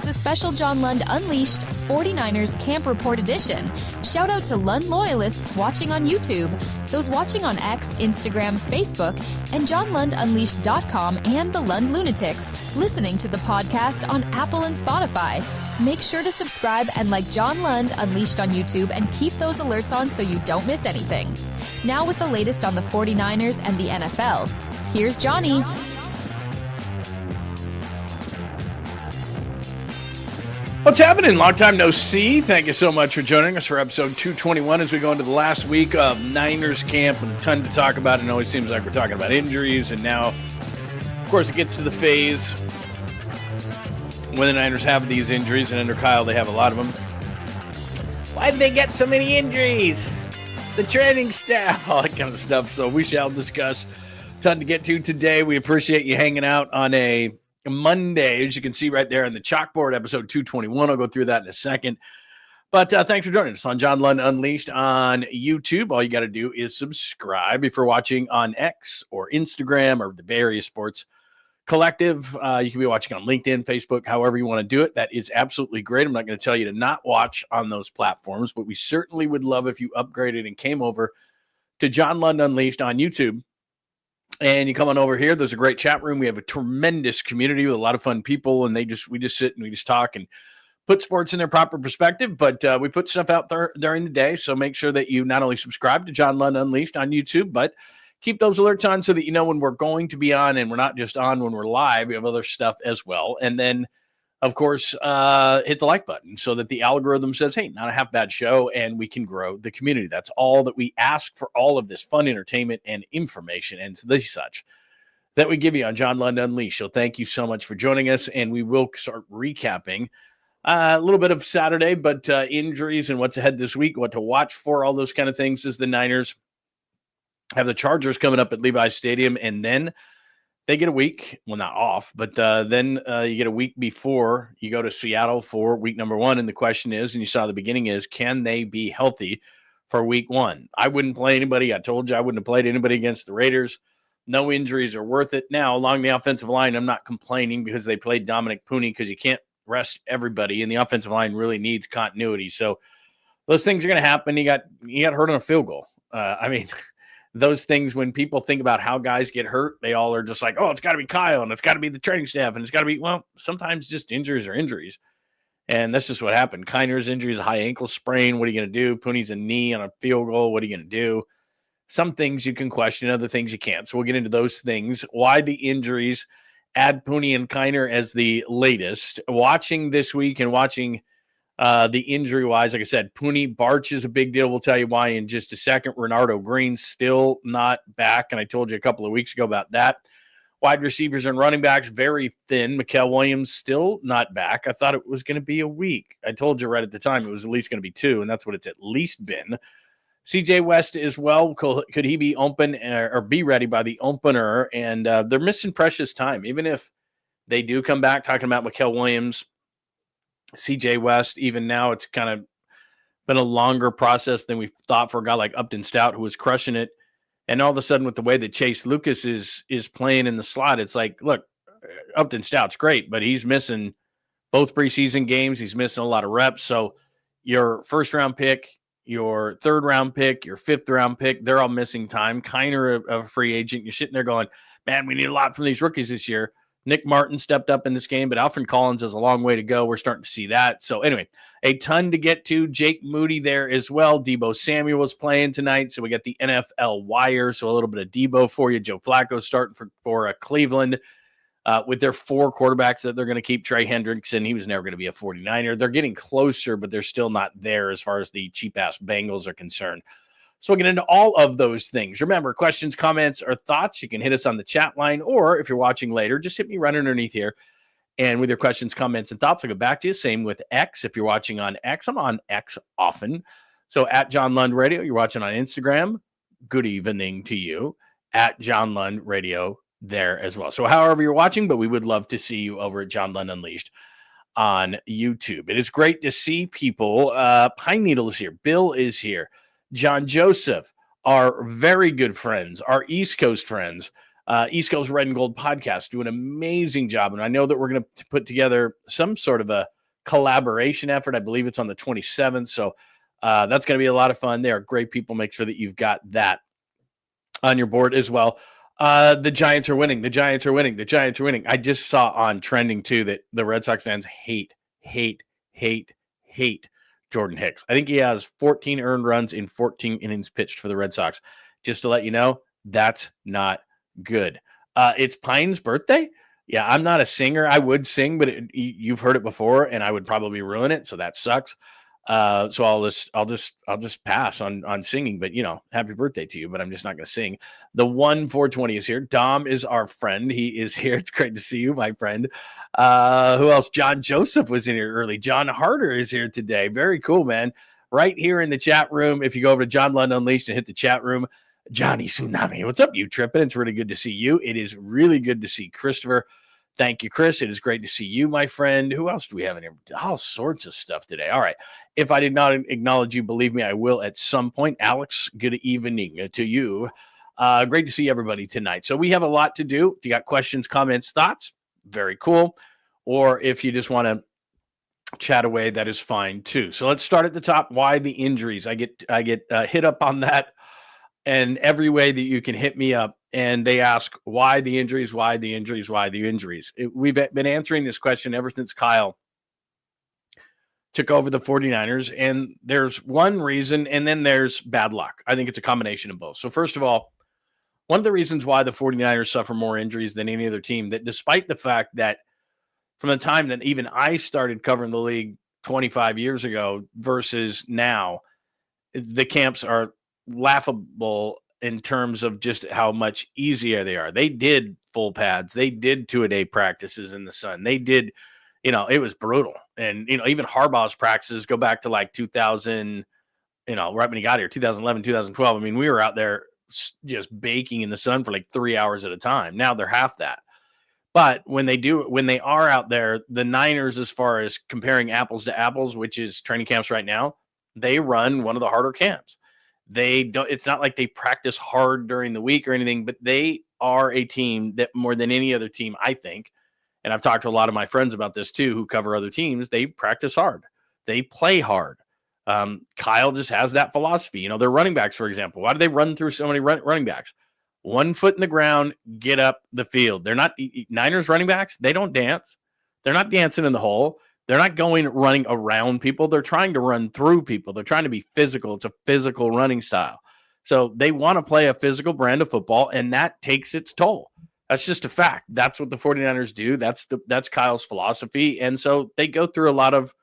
It's a special John Lund Unleashed 49ers Camp Report edition. Shout out to Lund loyalists watching on YouTube, those watching on X, Instagram, Facebook, and JohnLundUnleashed.com, and the Lund Lunatics listening to the podcast on Apple and Spotify. Make sure to subscribe and like John Lund Unleashed on YouTube and keep those alerts on so you don't miss anything. Now with the latest on the 49ers and the NFL, here's Johnny. What's happening? Long time no see. Thank you so much for joining us for episode 221 as we go into the last week of Niners camp and a ton to talk about. It always seems like we're talking about injuries, and now, of course, it gets to the phase when the Niners have these injuries, and under Kyle, they have a lot of them. Why did they get so many injuries? The training staff, all that kind of stuff. So we shall discuss. Ton to get to today. We appreciate you hanging out on a Monday, as you can see right there on the chalkboard, episode 221. I'll go through that in a second. But thanks for joining us on John Lund Unleashed on YouTube. All you got to do is subscribe. If you're watching on X or Instagram or the various sports collective, you can be watching on LinkedIn, Facebook, however you want to do it. That is absolutely great. I'm not going to tell you to not watch on those platforms, but we certainly would love if you upgraded and came over to John Lund Unleashed on YouTube. And you come on over here. There's a great chat room. We have a tremendous community with a lot of fun people, and we just sit and we just talk and put sports in their proper perspective. But we put stuff out there during the day, so make sure that you not only subscribe to John Lund Unleashed on YouTube, but keep those alerts on so that you know when we're going to be on, and we're not just on when we're live. We have other stuff as well. And then, of course, hit the like button so that the algorithm says, hey, not a half bad show, and we can grow the community. That's all that we ask for, all of this fun entertainment and information and such that we give you on John Lund Unleashed. So thank you so much for joining us, and we will start recapping a little bit of Saturday, but injuries and what's ahead this week, what to watch for, all those kind of things as the Niners have the Chargers coming up at Levi's Stadium, and then they get a week, well, not off, but then you get a week before you go to Seattle for week number one. And the question is, and you saw the beginning is, can they be healthy for week one? I wouldn't play anybody. I told you I wouldn't have played anybody against the Raiders. No injuries are worth it. Now, along the offensive line, I'm not complaining because they played Dominic Pooney because you can't rest everybody, and the offensive line really needs continuity. So those things are going to happen. You got hurt on a field goal. Those things, when people think about how guys get hurt, they all are just like, oh, it's got to be Kyle, and it's got to be the training staff, and it's got to be, well, sometimes just injuries are injuries. And that's just what happened. Kiner's injury is a high ankle sprain. What are you going to do? Pooney's a knee on a field goal. What are you going to do? Some things you can question, other things you can't. So we'll get into those things. Why the injuries? Add Pooney and Kiner as the latest. Watching this week and watching the injury-wise, like I said, Pooney, Barch is a big deal. We'll tell you why in just a second. Renardo Green still not back, and I told you a couple of weeks ago about that. Wide receivers and running backs, very thin. Mikael Williams still not back. I thought it was going to be a week. I told you right at the time it was at least going to be 2, and that's what it's at least been. CJ West as well. Could he be open or be ready by the opener? And they're missing precious time. Even if they do come back, talking about Mikael Williams, CJ West, even now it's kind of been a longer process than we thought for a guy like Upton Stout, who was crushing it. And all of a sudden, with the way that Chase Lucas is playing in the slot, it's like, look, Upton Stout's great, but he's missing both preseason games. He's missing a lot of reps. So your first-round pick, your third-round pick, your fifth-round pick, they're all missing time. Kiner, a free agent, you're sitting there going, man, we need a lot from these rookies this year. Nick Martin stepped up in this game, but Alfred Collins has a long way to go. We're starting to see that. So anyway, a ton to get to. Jake Moody there as well. Debo Samuel was playing tonight, so we got the NFL wire. So a little bit of Debo for you. Joe Flacco starting for Cleveland with their 4 quarterbacks that they're going to keep. Trey Hendrickson, he was never going to be a 49er. They're getting closer, but they're still not there as far as the cheap-ass Bengals are concerned. So we'll get into all of those things. Remember, questions, comments, or thoughts, you can hit us on the chat line, or if you're watching later, just hit me right underneath here. And with your questions, comments, and thoughts, I'll get back to you. Same with X. If you're watching on X, I'm on X often. So at John Lund Radio, you're watching on Instagram, good evening to you. At John Lund Radio there as well. So however you're watching, but we would love to see you over at John Lund Unleashed on YouTube. It is great to see people. Pine Needle is here. Bill is here. John Joseph, our very good friends, our East Coast friends, East Coast Red and Gold podcast, do an amazing job. And I know that we're going to put together some sort of a collaboration effort. I believe it's on the 27th. So that's going to be a lot of fun. They are great people. Make sure that you've got that on your board as well. The Giants are winning. The Giants are winning. The Giants are winning. I just saw on trending too that the Red Sox fans hate Jordan Hicks. I think he has 14 earned runs in 14 innings pitched for the Red Sox. Just to let you know, that's not good. It's Pine's birthday. Yeah, I'm not a singer. I would sing, but you've heard it before, and I would probably ruin it, so that sucks. So I'll just pass on singing. But happy birthday to you. But I'm just not going to sing. The 420 is here. Dom is our friend. He is here. It's great to see you, my friend. Who else? John Joseph was in here early. John Harder is here today. Very cool, man. Right here in the chat room. If you go over to John Lund Unleashed and hit the chat room, Johnny Tsunami, what's up, you tripping? It's really good to see you. It is really good to see Christopher. Thank you, Chris. It is great to see you, my friend. Who else do we have in here? All sorts of stuff today. All right. If I did not acknowledge you, believe me, I will at some point. Alex, good evening to you. Great to see everybody tonight. So we have a lot to do. If you got questions, comments, thoughts, very cool. Or if you just want to chat away, that is fine too. So let's start at the top. Why the injuries? I get hit up on that. And every way that you can hit me up, and they ask, why the injuries, why the injuries, why the injuries? We've been answering this question ever since Kyle took over the 49ers, and there's one reason, and then there's bad luck. I think it's a combination of both. So first of all, one of the reasons why the 49ers suffer more injuries than any other team, that despite the fact that from the time that even I started covering the league 25 years ago versus now, the camps are laughable in terms of just how much easier they are. They did full pads. They did 2-a-day practices in the sun. They did, it was brutal. And, even Harbaugh's practices go back to like 2000, right when he got here, 2011, 2012. I mean, we were out there just baking in the sun for like 3 hours at a time. Now they're half that. But when they are out there, the Niners, as far as comparing apples to apples, which is training camps right now, they run one of the harder camps. It's not like they practice hard during the week or anything, but they are a team that more than any other team, I think, and I've talked to a lot of my friends about this too, who cover other teams, they practice hard. They play hard. Kyle just has that philosophy. Their running backs, for example, why do they run through so many running backs? 1 foot in the ground, get up the field. They're not Niners running backs. They don't dance. They're not dancing in the hole. They're not running around people. They're trying to run through people. They're trying to be physical. It's a physical running style. So they want to play a physical brand of football, and that takes its toll. That's just a fact. That's what the 49ers do. That's Kyle's philosophy. And so they go through a lot of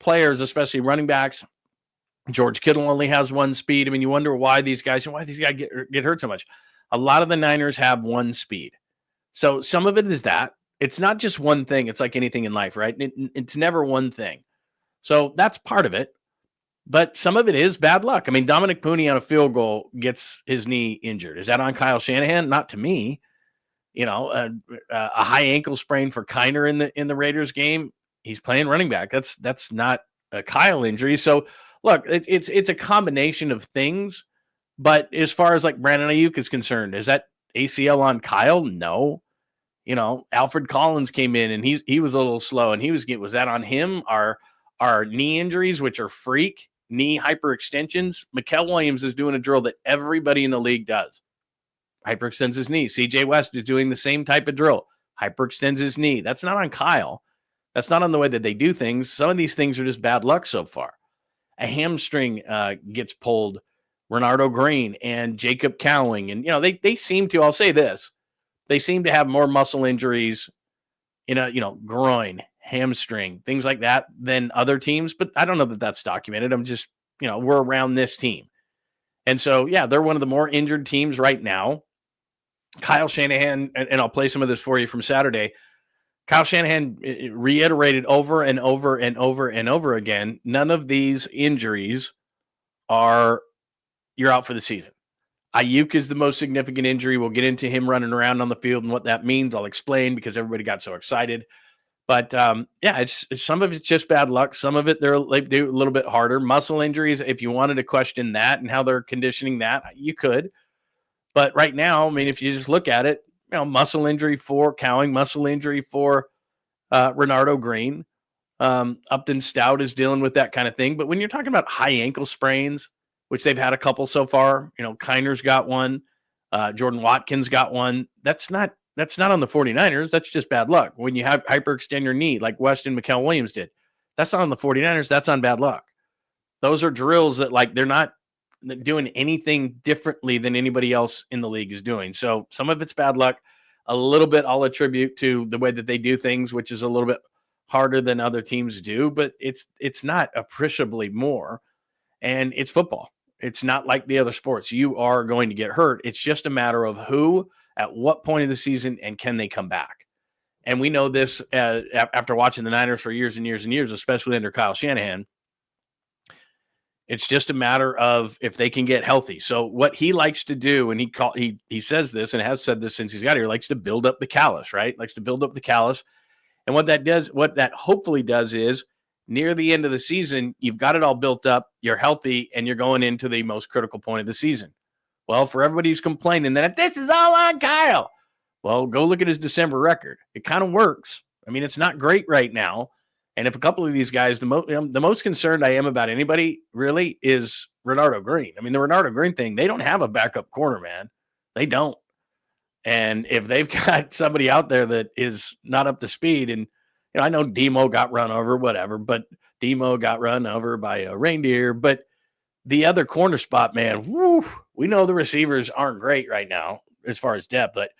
players, especially running backs. George Kittle only has 1 speed. I mean, you wonder why these guys get hurt so much. A lot of the Niners have 1 speed. So some of it is that. It's not just one thing. It's like anything in life, right? It's never one thing. So that's part of it. But some of it is bad luck. I mean, Dominic Pooney on a field goal gets his knee injured. Is that on Kyle Shanahan? Not to me. A high ankle sprain for Kiner in the Raiders game. He's playing running back. That's not a Kyle injury. So look, it's a combination of things. But as far as like Brandon Ayuk is concerned, is that ACL on Kyle? No. Alfred Collins came in and he was a little slow, and was that on him? Our knee injuries, which are freak knee hyperextensions. Mikael Williams is doing a drill that everybody in the league does. Hyperextends his knee. CJ West is doing the same type of drill. Hyperextends his knee. That's not on Kyle. That's not on the way that they do things. Some of these things are just bad luck so far. A hamstring gets pulled. Renardo Green and Jacob Cowing. And, they seem to, I'll say this, they seem to have more muscle injuries groin, hamstring, things like that than other teams. But I don't know that that's documented. I'm just, we're around this team. And so, yeah, they're one of the more injured teams right now. Kyle Shanahan, and I'll play some of this for you from Saturday. Kyle Shanahan reiterated over and over and over and over again, none of these injuries you're out for the season. Ayuk is the most significant injury. We'll get into him running around on the field and what that means. I'll explain because everybody got so excited. But, it's some of it's just bad luck. Some of it they do a little bit harder. Muscle injuries, if you wanted to question that and how they're conditioning that, you could. But right now, I mean, if you just look at it, muscle injury for Cowing, muscle injury for Renardo Green. Upton Stout is dealing with that kind of thing. But when you're talking about high ankle sprains, which they've had a couple so far, Kiner's got one, Jordan Watkins got one. That's not on the 49ers. That's just bad luck. When you have hyperextend your knee, like Weston McKell Williams did, that's not on the 49ers. That's on bad luck. Those are drills that, like, they're not doing anything differently than anybody else in the league is doing. So some of it's bad luck. A little bit I'll attribute to the way that they do things, which is a little bit harder than other teams do, but it's not appreciably more. And it's football. It's not like the other sports. You are going to get hurt. It's just a matter of who, at what point of the season, and can they come back? And we know this after watching the Niners for years and years and years, especially under Kyle Shanahan. It's just a matter of if they can get healthy. So what he likes to do, and he says this and has said this since he's got here, likes to build up the callus, right? Likes to build up the callus. And what that hopefully does is near the end of the season, you've got it all built up, you're healthy, and you're going into the most critical point of the season. Well, for everybody who's complaining that this is all on Kyle, well, go look at his December record. It kind of works. I mean, it's not great right now. And if a couple of these guys, the most concerned I am about anybody really is Renardo Green. I mean, the Renardo Green thing, they don't have a backup corner, man. They don't. And if they've got somebody out there that is not up to speed, and I know Demo got run over, whatever, but Demo got run over by a reindeer. But the other corner spot, man, we know the receivers aren't great right now as far as depth, but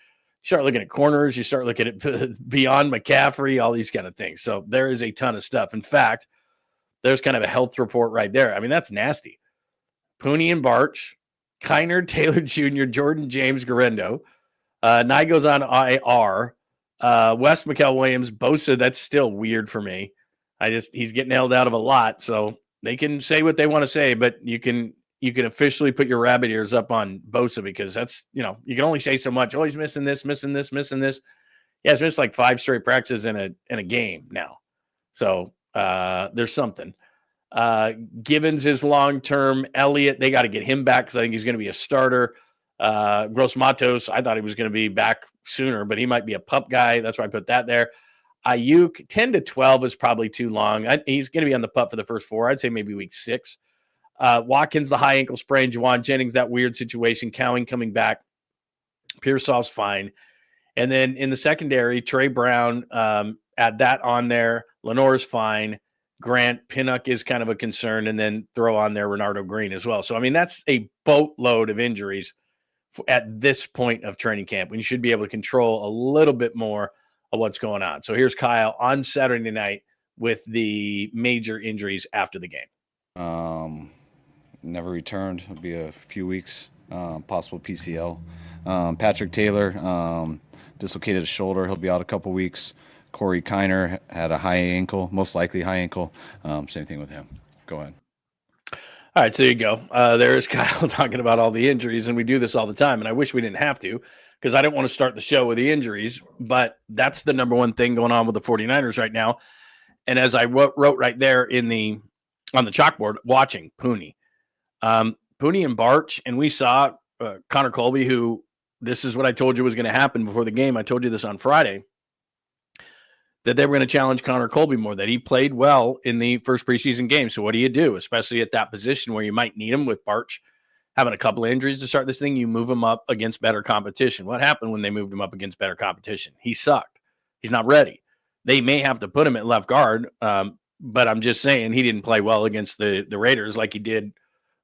you start looking at corners, you start looking at beyond McCaffrey, all these kind of things. So there is a ton of stuff. In fact, there's kind of a health report right there. I mean, that's nasty. Pooney and Barch, Kiner, Taylor Jr., Jordan James, Garendo. Nye goes on IR. Wes McKell Williams, Bosa, that's still weird for me. He's getting held out of a lot, so they can say what they want to say, but you can officially put your rabbit ears up on Bosa because that's, you can only say so much. Oh, he's missing this. Yeah, he's missed like 5 straight practices in a game now. So there's something. Givens is long-term. Elliott, they got to get him back because I think he's going to be a starter. Gross Matos, I thought he was going to be back sooner, but he might be a pup guy. That's why I put that there. Ayuk, 10 to 12 is probably too long. He's going to be on the pup for the first 4. I'd say maybe week 6. Watkins, the high ankle sprain. Juwan Jennings, that weird situation. Cowing coming back. Pearsall's fine. And then in the secondary, Trey Brown, add that on there. Lenore's fine. Grant, Pinnock is kind of a concern. And then throw on there Renardo Green as well. So, I mean, that's a boatload of injuries at this point of training camp when you should be able to control a little bit more of what's going on. So here's Kyle on Saturday night with the major injuries after the game. Never returned. It'll be a few weeks, possible PCL. Patrick Taylor dislocated a shoulder. He'll be out a couple weeks. Corey Kiner had a high ankle, most likely high ankle. Same thing with him. Go ahead. All right, so you go. There's Kyle talking about all the injuries, and we do this all the time, and I wish we didn't have to because I didn't want to start the show with the injuries, but that's the number one thing going on with the 49ers right now. And as I wrote right there on the chalkboard, watching Pooney and Barch, and we saw Connor Colby, who this is what I told you was going to happen before the game. I told you this on Friday, that they were going to challenge Connor Colby more, that he played well in the first preseason game. So what do you do, especially at that position where you might need him with Barch having a couple of injuries to start this thing? You move him up against better competition. What happened when they moved him up against better competition? He sucked. He's not ready. They may have to put him at left guard, but I'm just saying he didn't play well against the Raiders like he did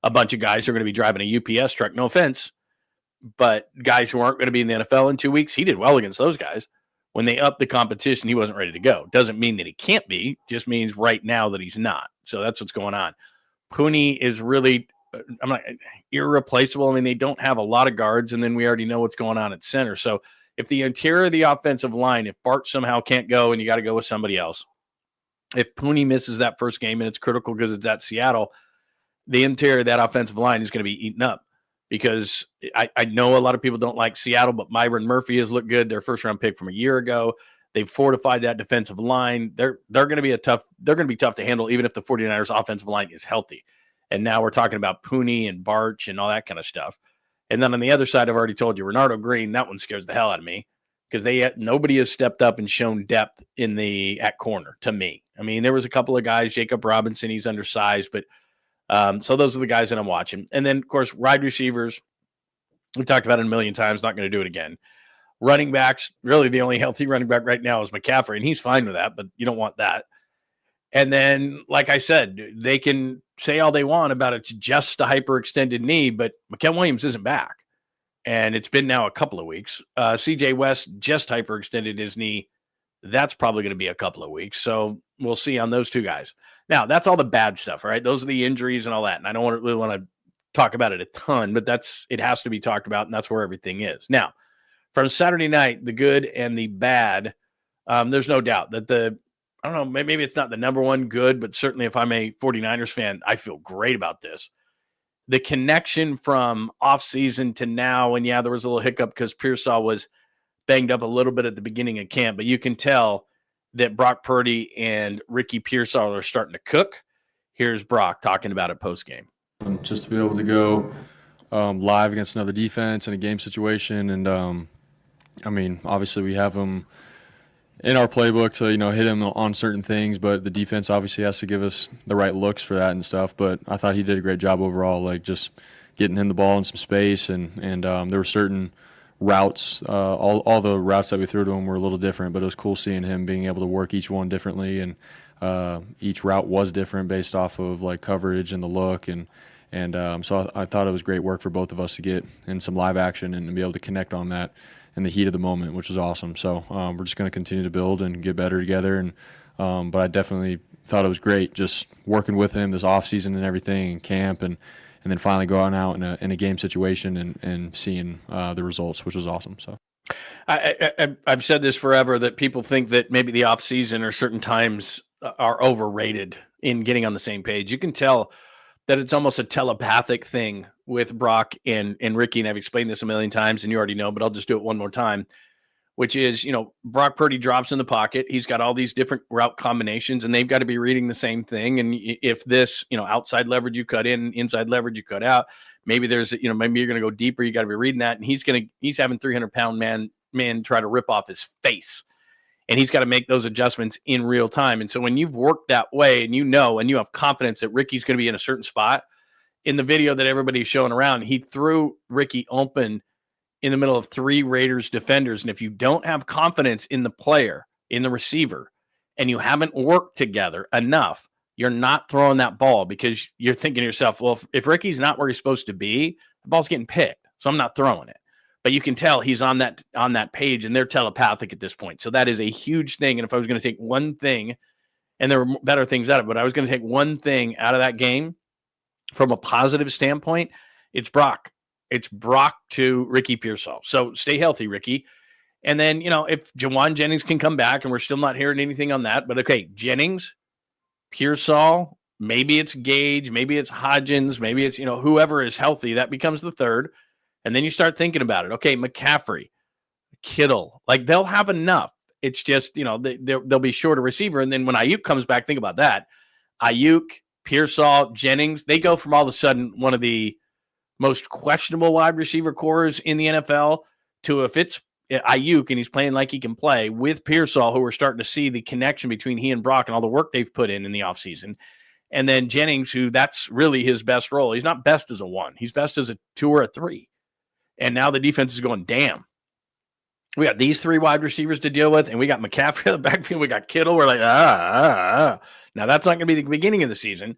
a bunch of guys who are going to be driving a UPS truck. No offense, but guys who aren't going to be in the NFL in 2 weeks, he did well against those guys. When they upped the competition, he wasn't ready to go. Doesn't mean that he can't be, just means right now that he's not. So that's what's going on. Pooney is really irreplaceable. I mean, they don't have a lot of guards, and then we already know what's going on at center. So if the interior of the offensive line, if Bart somehow can't go and you got to go with somebody else, if Pooney misses that first game, and it's critical because it's at Seattle, the interior of that offensive line is going to be eaten up. Because I know a lot of people don't like Seattle, but Myron Murphy has looked good. Their first round pick from a year ago. They've fortified that defensive line. They're going to be tough to handle, even if the 49ers offensive line is healthy. And now we're talking about Pooney and Barch and all that kind of stuff. And then on the other side, I've already told you, Renardo Green, that one scares the hell out of me because nobody has stepped up and shown depth at corner to me. I mean, there was a couple of guys, Jacob Robinson, he's undersized, but so those are the guys that I'm watching. And then, of course, wide receivers, we talked about it a million times, not going to do it again. Running backs, really the only healthy running back right now is McCaffrey, and he's fine with that, but you don't want that. And then, like I said, they can say all they want about it's just a hyperextended knee, but McKen Williams isn't back. And it's been now a couple of weeks. CJ West just hyperextended his knee. That's probably going to be a couple of weeks. So we'll see on those two guys. Now, that's all the bad stuff, right? Those are the injuries and all that. And I don't really want to talk about it a ton, but it has to be talked about, and that's where everything is. Now, from Saturday night, the good and the bad, there's no doubt that I don't know, maybe it's not the number one good, but certainly if I'm a 49ers fan, I feel great about this. The connection from offseason to now, and yeah, there was a little hiccup because Pearsall was banged up a little bit at the beginning of camp, but you can tell that Brock Purdy and Ricky Pearsall are starting to cook. Here's Brock talking about it post-game. Just to be able to go live against another defense in a game situation, and I mean, obviously we have them in our playbook to, hit him on certain things, but the defense obviously has to give us the right looks for that and stuff. But I thought he did a great job overall, like just getting him the ball in some space, and there were certain routes, all the routes that we threw to him were a little different, but it was cool seeing him being able to work each one differently, and each route was different based off of like coverage and the look, and so I thought it was great work for both of us to get in some live action and be able to connect on that in the heat of the moment, which was awesome. So we're just going to continue to build and get better together. And but I definitely thought it was great just working with him this off season and everything, and camp, and then finally going out in a game situation and seeing the results, which was awesome. So I've said this forever, that people think that maybe the off season or certain times are overrated in getting on the same page. You can tell that it's almost a telepathic thing with Brock and Ricky, and I've explained this a million times, and you already know, but I'll just do it one more time, which is, Brock Purdy drops in the pocket. He's got all these different route combinations, and they've got to be reading the same thing. And if this, outside leverage you cut in, inside leverage you cut out, maybe there's, maybe you're going to go deeper. You got to be reading that. And he's having 300-pound man try to rip off his face. And he's got to make those adjustments in real time. And so when you've worked that way and you have confidence that Ricky's going to be in a certain spot, in the video that everybody's showing around, he threw Ricky open in the middle of 3 Raiders defenders. And if you don't have confidence in the player, in the receiver, and you haven't worked together enough, you're not throwing that ball, because you're thinking to yourself, well, if Ricky's not where he's supposed to be, the ball's getting picked, so I'm not throwing it. But you can tell he's on that page, and they're telepathic at this point. So that is a huge thing. And if I was going to take one thing, and there were better things out of it, but I was going to take one thing out of that game from a positive standpoint, it's Brock. It's Brock to Ricky Pearsall. So stay healthy, Ricky. And then, if Jawan Jennings can come back, and we're still not hearing anything on that, but okay, Jennings, Pearsall, maybe it's Gage, maybe it's Hodgins, maybe it's, whoever is healthy, that becomes the third. And then you start thinking about it. Okay, McCaffrey, Kittle, like they'll have enough. It's just, they'll be short a receiver. And then when Ayuk comes back, think about that. Ayuk, Pearsall, Jennings, they go from all of a sudden one of the most questionable wide receiver cores in the NFL to, if it's Ayuk and he's playing like he can play, with Pearsall, who we're starting to see the connection between he and Brock and all the work they've put in the offseason. And then Jennings, who that's really his best role. He's not best as a 1. He's best as a 2 or a 3. And now the defense is going, damn, we got these 3 wide receivers to deal with, and we got McCaffrey in the backfield, we got Kittle. We're like, Now, that's not going to be the beginning of the season.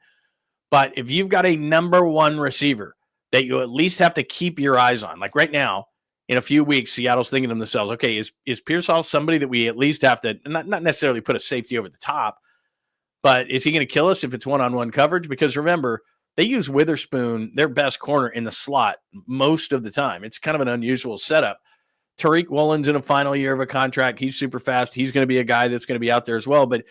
But if you've got a number 1 receiver that you at least have to keep your eyes on, like right now, in a few weeks, Seattle's thinking to themselves, okay, is Pearsall somebody that we at least have to, not necessarily put a safety over the top, but is he going to kill us if it's one-on-one coverage? Because remember, they use Witherspoon, their best corner, in the slot most of the time. It's kind of an unusual setup. Tariq Woolen's in a final year of a contract. He's super fast. He's going to be a guy that's going to be out there as well. But,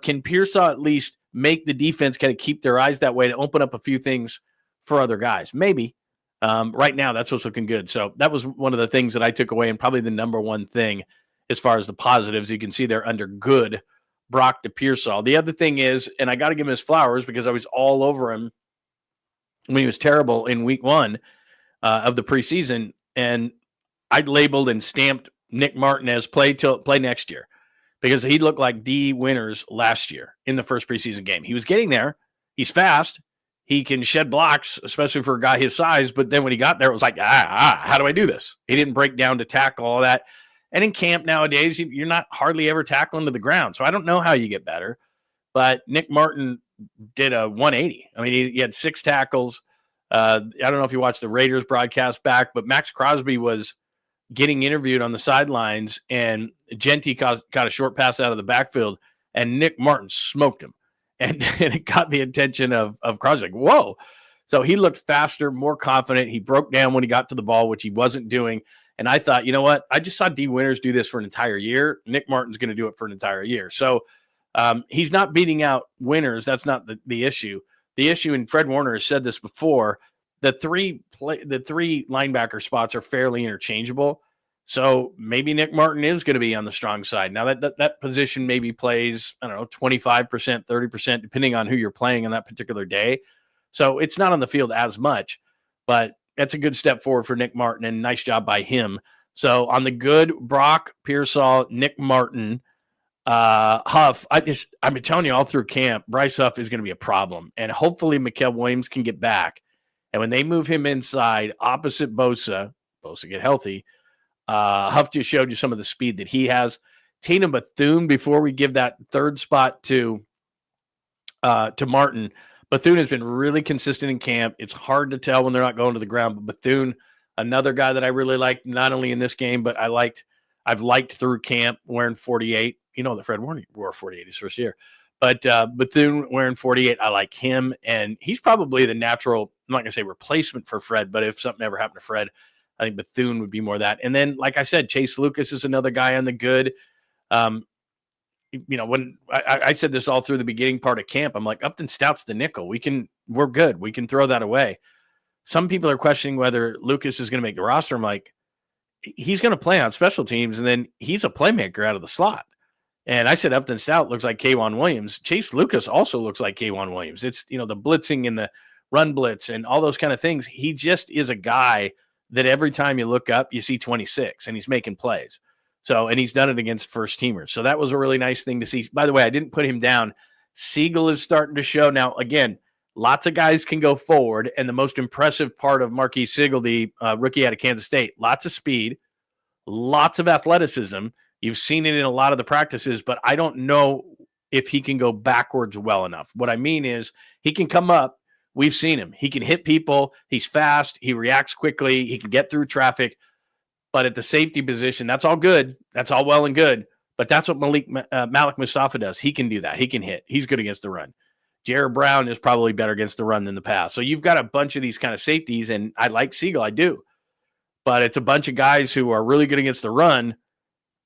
can Pearsall at least make the defense kind of keep their eyes that way to open up a few things for other guys? Maybe. Right now, that's what's looking good. So that was one of the things that I took away, and probably the number 1 thing as far as the positives. You can see they're under good Brock to Pearsall. The other thing is, and I got to give him his flowers because I was all over him when he was terrible in week 1 of the preseason, and I labeled and stamped Nick Martinez play next year, because he looked like D Winters last year in the first preseason game. He was getting there. He's fast. He can shed blocks, especially for a guy his size. But then when he got there, it was like, how do I do this? He didn't break down to tackle, all that. And in camp nowadays, you're not hardly ever tackling to the ground. So I don't know how you get better. But Nick Martin did a 180. I mean, he had 6 tackles. I don't know if you watched the Raiders broadcast back, but Max Crosby was getting interviewed on the sidelines, and Genty caught a short pass out of the backfield, and Nick Martin smoked him. And it got the attention of Crosby. Like, whoa. So he looked faster, more confident. He broke down when he got to the ball, which he wasn't doing. And I thought, you know what? I just saw D Winters do this for an entire year. Nick Martin's going to do it for an entire year. So he's not beating out Winters. That's not the issue. The issue, and Fred Warner has said this before, the three linebacker spots are fairly interchangeable. So maybe Nick Martin is going to be on the strong side. Now that position maybe plays, 25%, 30%, depending on who you're playing on that particular day. So it's not on the field as much, but that's a good step forward for Nick Martin, and nice job by him. So on the good, Brock, Pearsall, Nick Martin, Huff, I've been telling you all through camp, Bryce Huff is going to be a problem. And hopefully Mikael Williams can get back. And when they move him inside opposite Bosa get healthy, Huff just showed you some of the speed that he has. Tatum Bethune, before we give that third spot to Martin, Bethune has been really consistent in camp. It's hard to tell when they're not going to the ground, but Bethune, another guy that I really liked, not only in this game, but I've liked through camp, wearing 48. You know that Fred Warner wore 48 his first year. But Bethune wearing 48, I like him, and he's probably the natural, I'm not going to say replacement for Fred, but if something ever happened to Fred, I think Bethune would be more that. And then, like I said, Chase Lucas is another guy on the good. When I said this all through the beginning part of camp, I'm like, Upton Stout's the nickel. We're good. We can throw that away. Some people are questioning whether Lucas is going to make the roster. I'm like, he's going to play on special teams, and then he's a playmaker out of the slot. And I said Upton Stout looks like K'Wan Williams. Chase Lucas also looks like K'Wan Williams. It's, the blitzing and the run blitz and all those kind of things. He just is a guy that every time you look up, you see 26, and he's making plays. So, and he's done it against first teamers. So that was a really nice thing to see. By the way, I didn't put him down. Siegel is starting to show. Now, again, lots of guys can go forward. And the most impressive part of Marquis Siegel, the rookie out of Kansas State, lots of speed, lots of athleticism. You've seen it in a lot of the practices, but I don't know if he can go backwards well enough. What I mean is he can come up. We've seen him. He can hit people. He's fast. He reacts quickly. He can get through traffic. But at the safety position, that's all good. That's all well and good. But that's what Malik Mustafa does. He can do that. He can hit. He's good against the run. Jared Brown is probably better against the run than the pass. So you've got a bunch of these kind of safeties, and I like Siegel. I do. But it's a bunch of guys who are really good against the run.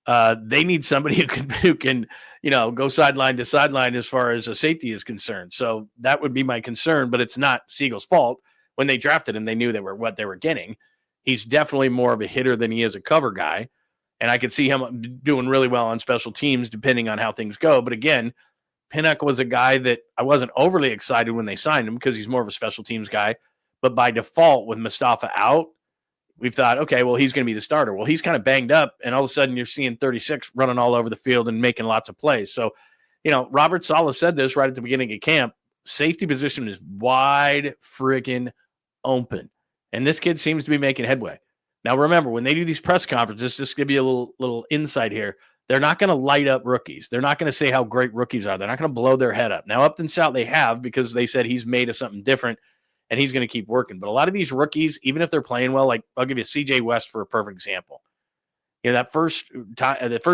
They need somebody who can go sideline to sideline as far as a safety is concerned. So that would be my concern, but it's not Siegel's fault. When they drafted him, they knew what they were getting. He's definitely more of a hitter than he is a cover guy. And I could see him doing really well on special teams depending on how things go. But again, Pinnock was a guy that I wasn't overly excited when they signed him because he's more of a special teams guy. But by default, with Mustafa out, we thought, okay, well, he's going to be the starter. Well, he's kind of banged up, and all of a sudden you're seeing 36 running all over the field and making lots of plays. So, Robert Saleh said this right at the beginning of camp. Safety position is wide freaking open. And this kid seems to be making headway. Now, remember, when they do these press conferences, just to give you a little insight here, they're not going to light up rookies. They're not going to say how great rookies are. They're not going to blow their head up. Now, Upton Stout they have because they said he's made of something different, and he's going to keep working. But a lot of these rookies, even if they're playing well, like I'll give you C.J. West for a perfect example. That first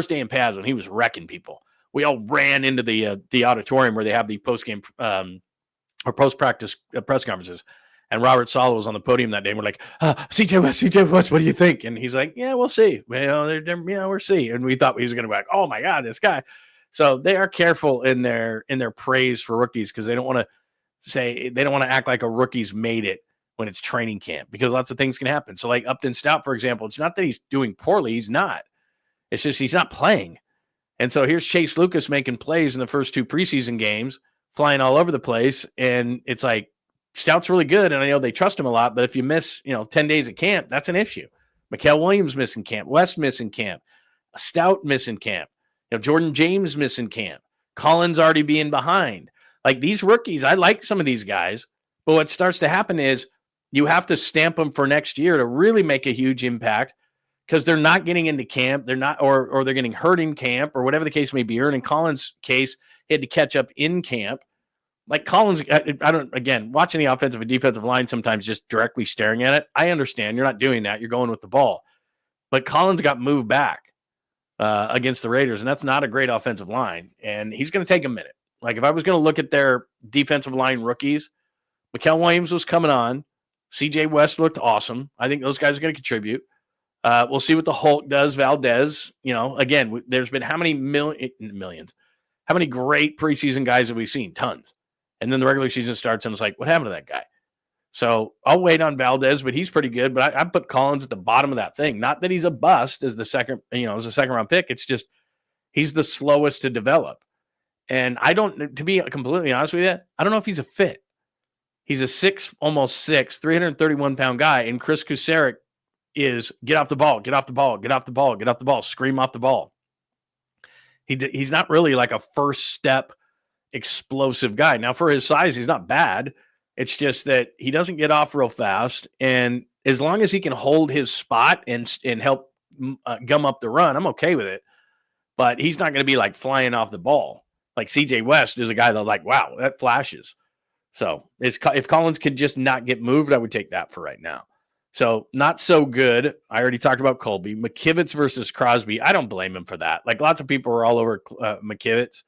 day in pads when he was wrecking people, we all ran into the auditorium where they have the post-game or post-practice press conferences. And Robert Saleh was on the podium that day. And we're like, C.J. West, what do you think? And he's like, yeah, we'll see. We'll see. And we thought he was going to be like, oh my God, this guy. So they are careful in their praise for rookies because they don't want to act like a rookie's made it when it's training camp because lots of things can happen. So like Upton Stout, for example, it's not that he's doing poorly. He's not. It's just he's not playing. And so here's Chase Lucas making plays in the first 2 preseason games, flying all over the place. And it's like, Stout's really good, and I know they trust him a lot, but if you miss, 10 days at camp, that's an issue. Mikael Williams missing camp, West missing camp. Stout missing camp. Jordan James missing camp. Collins already being behind. Like these rookies, I like some of these guys, but what starts to happen is you have to stamp them for next year to really make a huge impact because they're not getting into camp. They're not, or they're getting hurt in camp or whatever the case may be. Or in Collins' case, he had to catch up in camp. Like Collins, again, watching the offensive and defensive line sometimes just directly staring at it. I understand you're not doing that. You're going with the ball. But Collins got moved back against the Raiders, and that's not a great offensive line. And he's going to take a minute. Like if I was going to look at their defensive line rookies, Mikael Williams was coming on. CJ West looked awesome. I think those guys are going to contribute. We'll see what the Hulk does. Valdez, again, there's been how many millions? How many great preseason guys have we seen? Tons. And then the regular season starts, and it's like, what happened to that guy? So I'll wait on Valdez, but he's pretty good. But I put Collins at the bottom of that thing. Not that he's a bust as the second round pick. It's just he's the slowest to develop. And to be completely honest with you, I don't know if he's a fit. He's a almost 331 pound guy. And Chris Kuceric is get off the ball, get off the ball, get off the ball, get off the ball, scream off the ball. He's not really like a first step explosive guy. Now for his size, he's not bad. It's just that he doesn't get off real fast. And as long as he can hold his spot and help gum up the run, I'm okay with it. But he's not going to be like flying off the ball. Like CJ West is a guy that like, wow, that flashes. So if Collins could just not get moved, I would take that for right now. So not so good. I already talked about Colby. McKivitz versus Crosby. I don't blame him for that. Like lots of people were all over McKivitz.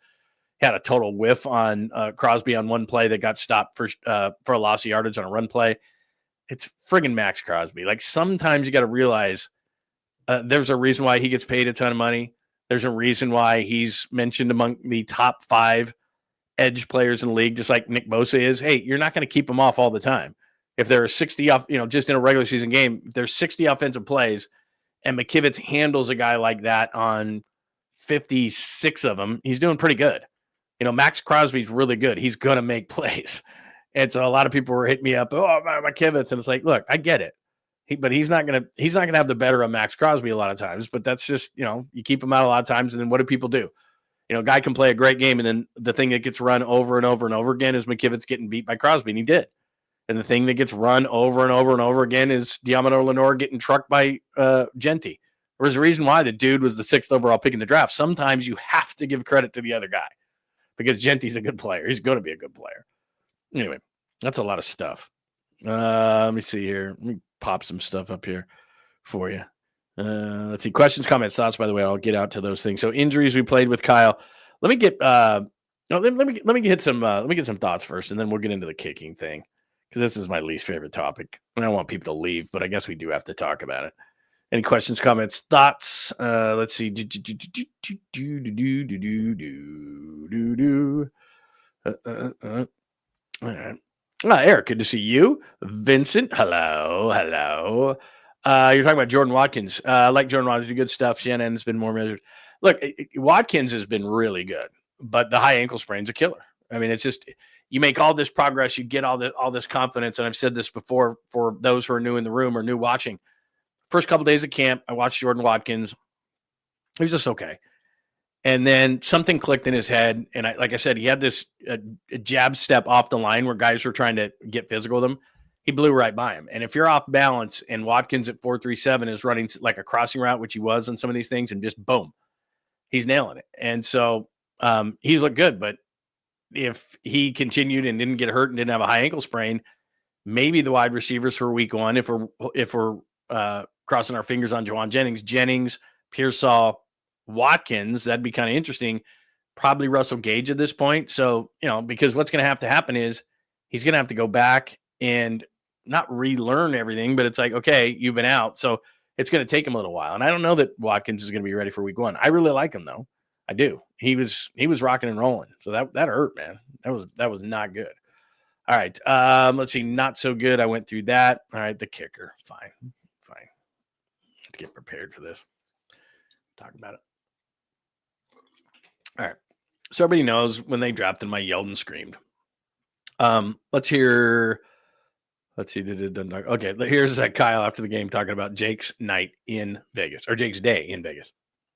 He had a total whiff on Crosby on one play that got stopped for a loss of yardage on a run play. It's friggin' Max Crosby. Like sometimes you got to realize there's a reason why he gets paid a ton of money. There's a reason why he's mentioned among the top 5 edge players in the league, just like Nick Bosa is. Hey, you're not going to keep him off all the time. If there are 60 off, just in a regular season game, there's 60 offensive plays, and McKivitz handles a guy like that on 56 of them, he's doing pretty good. Max Crosby's really good. He's going to make plays. And so a lot of people were hitting me up, McKivitz, and it's like, look, I get it. But he's not going to have the better of Max Crosby a lot of times, but that's just, you keep him out a lot of times, and then what do people do? A guy can play a great game, and then the thing that gets run over and over and over again is McKivitz getting beat by Crosby, and he did. And the thing that gets run over and over and over again is Diamondor Lenore getting trucked by Genty. There's a reason why the dude was the 6th overall pick in the draft. Sometimes you have to give credit to the other guy because Genty's a good player. He's going to be a good player. Anyway, that's a lot of stuff. Let me see here. Let me pop some stuff up here for you. Let's see. Questions, comments, thoughts, by the way. I'll get out to those things. So injuries we played with Kyle. Let me get let me get some thoughts first, and then we'll get into the kicking thing. Because this is my least favorite topic. I don't want people to leave, but I guess we do have to talk about it. Any questions, comments, thoughts? Let's see. All right. Eric, good to see you. Vincent, hello. You're talking about Jordan Watkins. I like Jordan Watkins. Good stuff. Shannon's been more measured. Look, Watkins has been really good, but the high ankle sprain's a killer. I mean, it's just you make all this progress, you get all this confidence, and I've said this before for those who are new in the room or new watching. First couple days of camp, I watched Jordan Watkins. He was just okay. And then something clicked in his head, and like I said, he had this jab step off the line where guys were trying to get physical with him. He blew right by him. And if you're off balance and Watkins at 4.37 is running like a crossing route, which he was on some of these things, and just boom, he's nailing it. And so he's looked good, but if he continued and didn't get hurt and didn't have a high ankle sprain, maybe the wide receivers for week 1, if we're crossing our fingers on Juwan Jennings, Pearsall, Watkins, that'd be kind of interesting. Probably Russell Gage at this point. So, because what's going to happen is he's going to have to go back and not relearn everything, but it's like, okay, you've been out. So it's going to take him a little while. And I don't know that Watkins is going to be ready for week 1. I really like him though. I do. He was rocking and rolling. So that hurt, man. That was not good. All right. Let's see. Not so good. I went through that. All right. The kicker. Fine. Have to get prepared for this. Talk about it. All right. So everybody knows when they drafted him, I yelled and screamed. Let's see. Okay. Here's Kyle after the game talking about Jake's night in Vegas, or Jake's day in Vegas.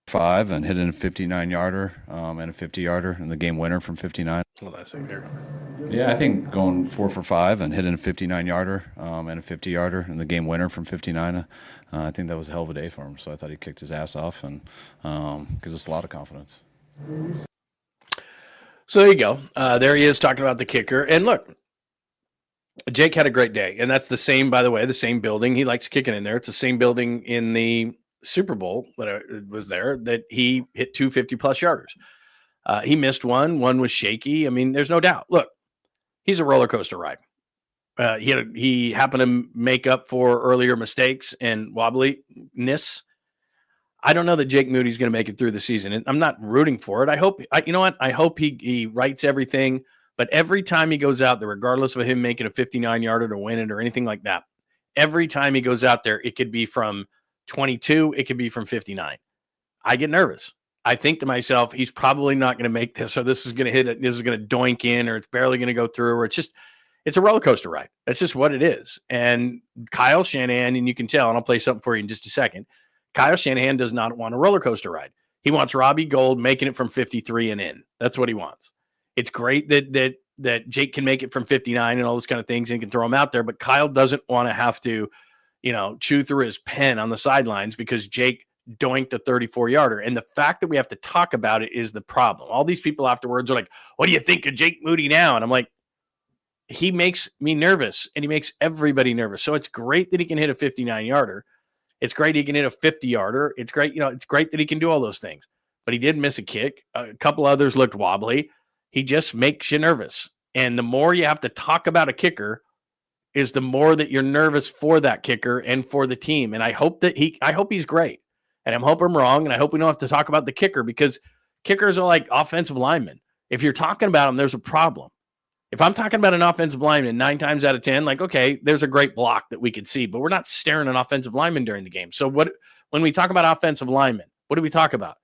5 and hit in a 59-yarder and a 50-yarder and the game winner from 59. Hold on a second here. Yeah, I think going 4 for 5 and hitting a 59-yarder and a 50-yarder and the game winner from 59. I think that was a hell of a day for him. So I thought he kicked his ass off and gives us a lot of confidence. So there you go. There he is talking about the kicker. And look, Jake had a great day. And that's the same, by the way, the same building. He likes kicking in there. It's the same building in the Super Bowl that was there that he hit 250-plus yarders. He missed one. One was shaky. I mean, there's no doubt. Look, he's a roller coaster ride. He happened to make up for earlier mistakes and wobbliness. I don't know that Jake Moody's going to make it through the season. And I'm not rooting for it. I hope he writes everything. But every time he goes out there, regardless of him making a 59-yarder to win it or anything like that, every time he goes out there, it could be from 22, it could be from 59. I get nervous. I think to myself, he's probably not going to make this, or this is going to hit it, this is going to doink in, or it's barely going to go through, or it's a roller coaster ride. That's just what it is. And Kyle Shanahan, and you can tell, and I'll play something for you in just a second, Kyle Shanahan does not want a roller coaster ride. He wants Robbie Gould making it from 53 and in. That's what he wants. It's great that Jake can make it from 59 and all those kind of things and can throw him out there, but Kyle doesn't want to have to, chew through his pen on the sidelines because Jake doinked a 34-yarder. And the fact that we have to talk about it is the problem. All these people afterwards are like, what do you think of Jake Moody now? And I'm like, he makes me nervous and he makes everybody nervous. So it's great that he can hit a 59-yarder. It's great he can hit a 50-yarder. It's great, it's great that he can do all those things. But he did miss a kick. A couple others looked wobbly. He just makes you nervous. And the more you have to talk about a kicker is the more that you're nervous for that kicker and for the team. And I hope he's great. And I hope I'm wrong. And I hope we don't have to talk about the kicker because kickers are like offensive linemen. If you're talking about them, there's a problem. If I'm talking about an offensive lineman 9 times out of 10, like, okay, there's a great block that we could see, but we're not staring at offensive linemen during the game. So when we talk about offensive linemen, what do we talk about?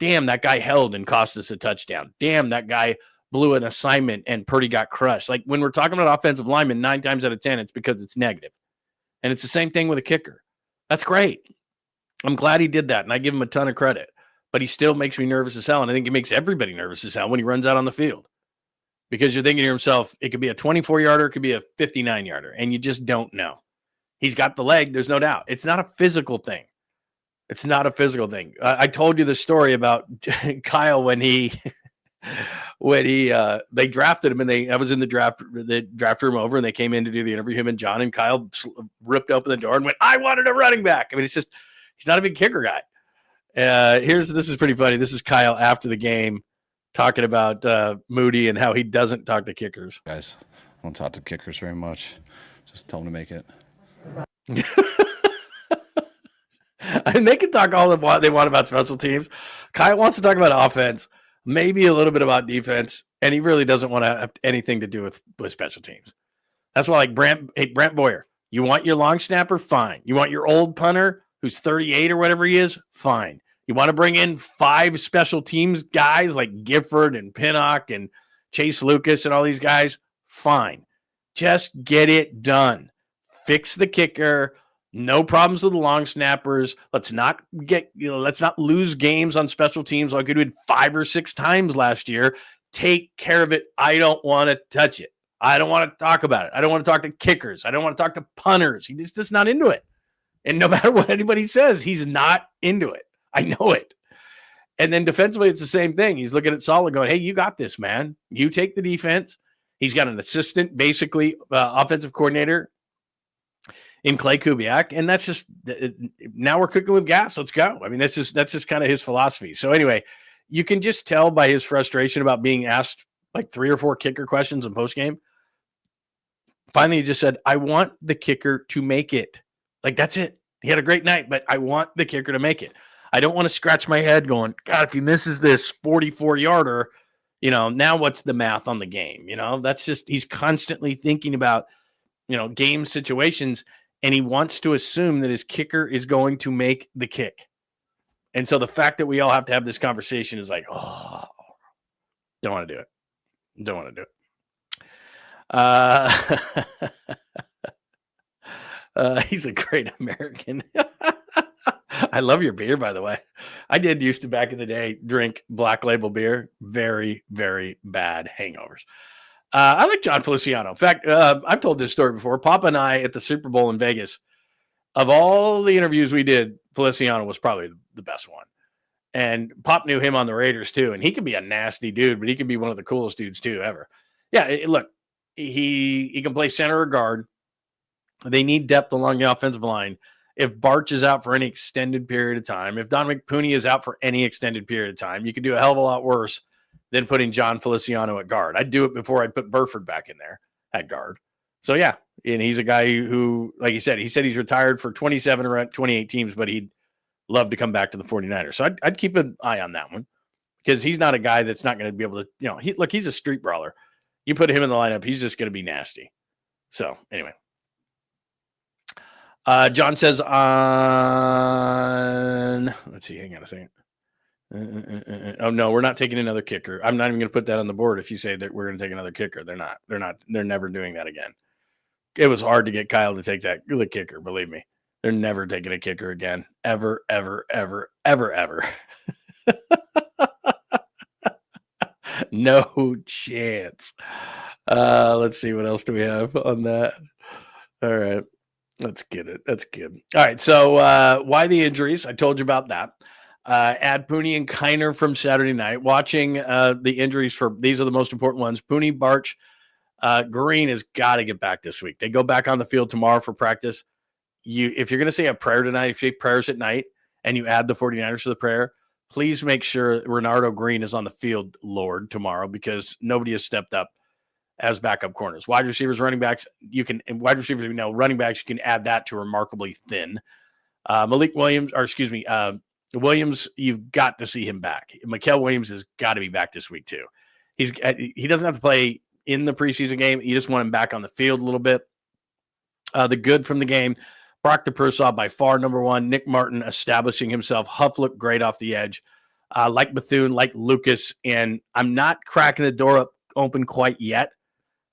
Damn, that guy held and cost us a touchdown. Damn, that guy blew an assignment and Purdy got crushed. Like when we're talking about offensive linemen 9 times out of 10, it's because it's negative. And it's the same thing with a kicker. That's great. I'm glad he did that, and I give him a ton of credit. But he still makes me nervous as hell, and I think it makes everybody nervous as hell when he runs out on the field. Because you're thinking to yourself, it could be a 24-yarder, it could be a 59-yarder, and you just don't know. He's got the leg, there's no doubt. It's not a physical thing. It's not a physical thing. I told you the story about Kyle when they drafted him, and I was in the draft room over, and they came in to do the interview, him and John, and Kyle ripped open the door and went, I wanted a running back. I mean, it's just, he's not a big kicker guy. This is pretty funny. This is Kyle after the game talking about Moody and how he doesn't talk to kickers. Guys, I don't talk to kickers very much. Just tell them to make it. And they can talk all they want about special teams. Kyle wants to talk about offense, maybe a little bit about defense, and he really doesn't want to have anything to do with special teams. That's why, like, Brent Boyer, you want your long snapper? Fine. You want your old punter who's 38 or whatever he is? Fine. You want to bring in 5 special teams guys like Gifford and Pinnock and Chase Lucas and all these guys? Fine. Just get it done. Fix the kicker. No problems with the long snappers. Let's not lose games on special teams like we did 5 or 6 times last year. Take care of it. I don't want to touch it. I don't want to talk about it. I don't want to talk to kickers. I don't want to talk to punters. He's just not into it. And no matter what anybody says, he's not into it. I know it. And then defensively, it's the same thing. He's looking at Solid going, hey, you got this, man. You take the defense. He's got an assistant, basically offensive coordinator in Clay Kubiak. And that's just, now we're cooking with gas. Let's go. I mean, that's just kind of his philosophy. So anyway, you can just tell by his frustration about being asked like 3 or 4 kicker questions in postgame. Finally, he just said, I want the kicker to make it. Like, that's it. He had a great night, but I want the kicker to make it. I don't want to scratch my head going, God, if he misses this 44-yarder, now what's the math on the game? That's just, he's constantly thinking about, game situations, and he wants to assume that his kicker is going to make the kick. And so the fact that we all have to have this conversation is like, oh, don't want to do it. Don't want to do it. He's a great American. I love your beer, by the way. I did used to back in the day drink Black Label beer. Very, very bad hangovers. I like John Feliciano. In fact, I've told this story before. Papa and I at the Super Bowl in Vegas, of all the interviews we did, Feliciano was probably the best one. And Pop knew him on the Raiders too. And he could be a nasty dude, but he could be one of the coolest dudes too ever. Yeah, look, he can play center or guard. They need depth along the offensive line. If Barch is out for any extended period of time, if Don McPooney is out for any extended period of time, you could do a hell of a lot worse than putting John Feliciano at guard. I'd do it before I'd put Burford back in there at guard. So, yeah, and he's a guy who, like he said he's retired for 27 or 28 teams, but he'd love to come back to the 49ers. So I'd keep an eye on that one because he's not a guy that's not going to be able to, he's a street brawler. You put him in the lineup, he's just going to be nasty. So, anyway. John says on, let's see, hang on a second. Oh no, we're not taking another kicker. I'm not even going to put that on the board. If you say that we're going to take another kicker, they're never doing that again. It was hard to get Kyle to take the kicker. Believe me, they're never taking a kicker again. Ever, ever, ever, ever, ever. No chance. Let's see. What else do we have on that? All right. Let's get it. That's good. All right. So why the injuries? I told you about that. Add Pooney and Kiner from Saturday night. Watching the injuries for these are the most important ones. Pooney, Barch, Green has got to get back this week. They go back on the field tomorrow for practice. If you're going to say a prayer tonight, if you say prayers at night and you add the 49ers to the prayer, please make sure Renardo Green is on the field, Lord, tomorrow because nobody has stepped up as backup corners. Wide receivers, running backs, running backs, you can add that to remarkably thin. Williams, you've got to see him back. Mikael Williams has got to be back this week too. He doesn't have to play in the preseason game. You just want him back on the field a little bit. The good from the game, Brock DePersall by far number one. Nick Martin establishing himself. Huff looked great off the edge. Like Bethune, like Lucas, and I'm not cracking the door open quite yet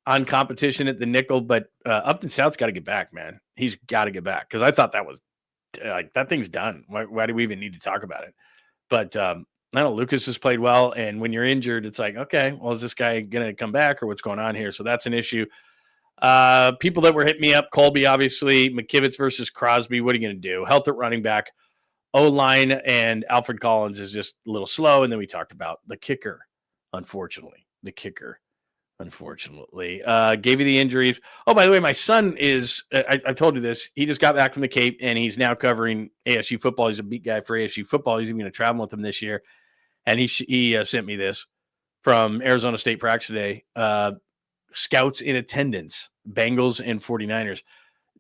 on competition at the nickel, but Upton South's got to get back, man. He's got to get back because I thought that was that thing's done. Why do we even need to talk about it? But I know Lucas has played well, and when you're injured, it's like, okay, well, is this guy going to come back or what's going on here? So that's an issue. People that were hitting me up, Colby, obviously, McKivitz versus Crosby. What are you going to do? Health at running back, O-line, and Alfred Collins is just a little slow. And then we talked about the kicker, unfortunately. Gave you the injuries. Oh, by the way, my son is, I told you this, he just got back from the Cape and he's now covering ASU football. He's a beat guy for ASU football. He's even going to travel with them this year. And he sent me this from Arizona State practice today. Scouts in attendance, Bengals and 49ers.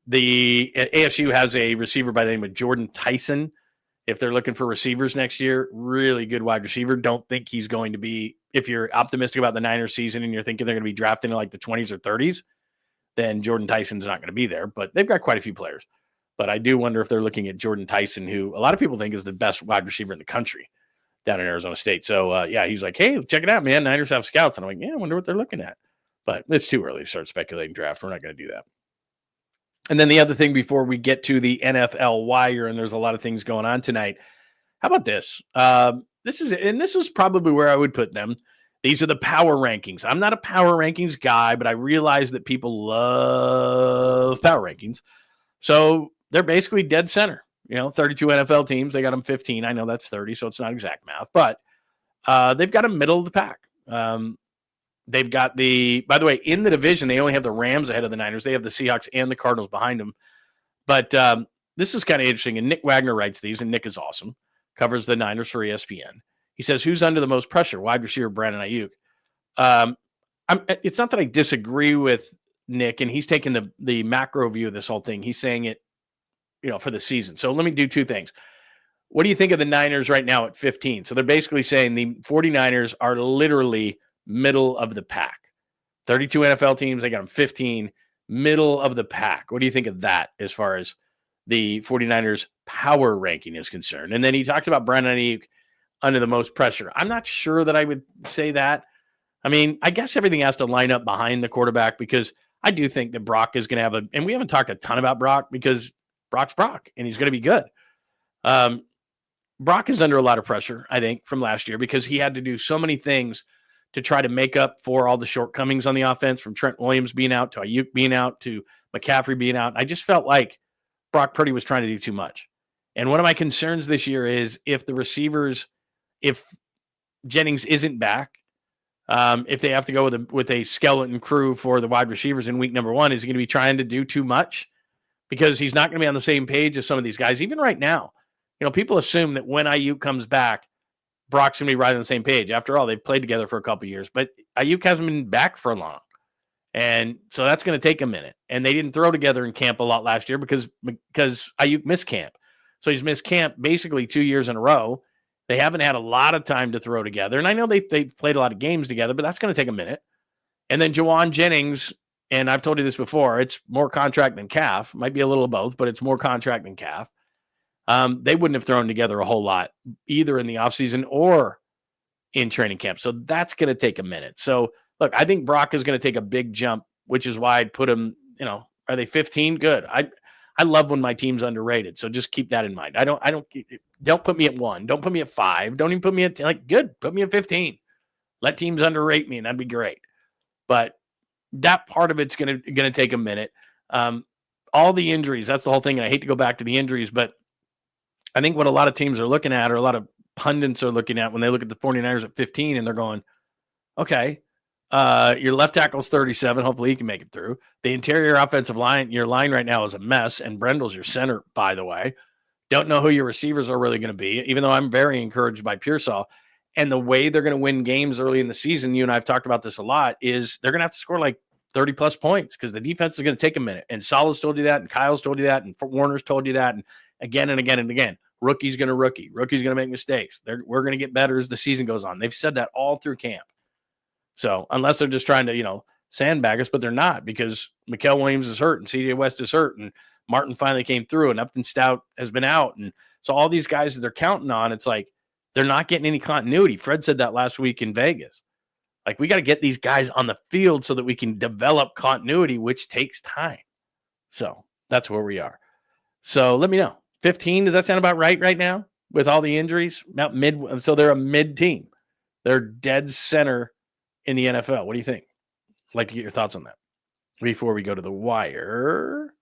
The ASU has a receiver by the name of Jordan Tyson. If they're looking for receivers next year, really good wide receiver. Don't think he's going to be, if you're optimistic about the Niners season and you're thinking they're going to be drafted in like the 20s or 30s, then Jordan Tyson's not going to be there. But they've got quite a few players. But I do wonder if they're looking at Jordan Tyson, who a lot of people think is the best wide receiver in the country down in Arizona State. So, he's like, hey, check it out, man. Niners have scouts. And I'm like, yeah, I wonder what they're looking at. But it's too early to start speculating draft. We're not going to do that. And then the other thing before we get to the NFL wire, and there's a lot of things going on tonight. How about this? This is probably where I would put them. These are the power rankings. I'm not a power rankings guy, but I realize that people love power rankings. So they're basically dead center. 32 NFL teams. They got them 15. I know that's 30, so it's not exact math. But they've got a middle of the pack. They've got by the way, in the division, they only have the Rams ahead of the Niners. They have the Seahawks and the Cardinals behind them. But this is kind of interesting. And Nick Wagner writes these, and Nick is awesome. Covers the Niners for ESPN. He says, who's under the most pressure? Wide receiver Brandon Ayuk. It's not that I disagree with Nick, and he's taking the macro view of this whole thing. He's saying it, for the season. So let me do two things. What do you think of the Niners right now at 15? So they're basically saying the 49ers are literally middle of the pack. 32 NFL teams, they got them 15, middle of the pack. What do you think of that as far as the 49ers power ranking is concerned? And then he talks about Brandon Ayuk under the most pressure. I'm not sure that I would say that. I mean, I guess everything has to line up behind the quarterback because I do think that Brock is going to have and we haven't talked a ton about Brock because Brock's Brock and he's going to be good. Brock is under a lot of pressure, I think, from last year because he had to do so many things to try to make up for all the shortcomings on the offense, from Trent Williams being out to Ayuk being out to McCaffrey being out. I just felt like Brock Purdy was trying to do too much. And one of my concerns this year is if the receivers, if Jennings isn't back, if they have to go with a skeleton crew for the wide receivers in week number 1, is he going to be trying to do too much? Because he's not going to be on the same page as some of these guys. Even right now, people assume that when Ayuk comes back, Brock's going to be right on the same page. After all, they've played together for a couple of years, but Ayuk hasn't been back for long. And so that's going to take a minute. And they didn't throw together in camp a lot last year because Ayuk missed camp. So he's missed camp basically 2 years in a row. They haven't had a lot of time to throw together. And I know they've played a lot of games together, but that's going to take a minute. And then Jawan Jennings, and I've told you this before, it's more contract than calf. Might be a little of both, but it's more contract than calf. They wouldn't have thrown together a whole lot either in the offseason or in training camp. So that's going to take a minute. So look, I think Brock is going to take a big jump, which is why I'd put him, are they 15? Good. I love when my team's underrated. So just keep that in mind. Don't put me at 1. Don't put me at 5. Don't even put me at 10. Good. Put me at 15. Let teams underrate me and that'd be great. But that part of it's going to take a minute. All the injuries, that's the whole thing. And I hate to go back to the injuries, but I think what a lot of teams are looking at, or a lot of pundits are looking at when they look at the 49ers at 15 and they're going, okay, your left tackle's 37. Hopefully he can make it through. The interior offensive line, your line right now is a mess, and Brendel's your center, by the way. Don't know who your receivers are really going to be, even though I'm very encouraged by Pearsall. And the way they're going to win games early in the season, you and I have talked about this a lot, is they're going to have to score like 30-plus points because the defense is going to take a minute. And Salah's told you that, and Kyle's told you that, and Warner's told you that, and again and again and again. Rookie's going to rookie. Rookie's going to make mistakes. We're going to get better as the season goes on. They've said that all through camp. So unless they're just trying to, sandbag us, but they're not, because Mikael Williams is hurt and CJ West is hurt and Martin finally came through and Upton Stout has been out. And so all these guys that they're counting on, it's like they're not getting any continuity. Fred said that last week in Vegas. Like, we got to get these guys on the field so that we can develop continuity, which takes time. So that's where we are. So let me know. 15, does that sound about right now with all the injuries? About mid, so they're a mid team. They're dead center in the NFL. What do you think? I'd like to get your thoughts on that before we go to the wire.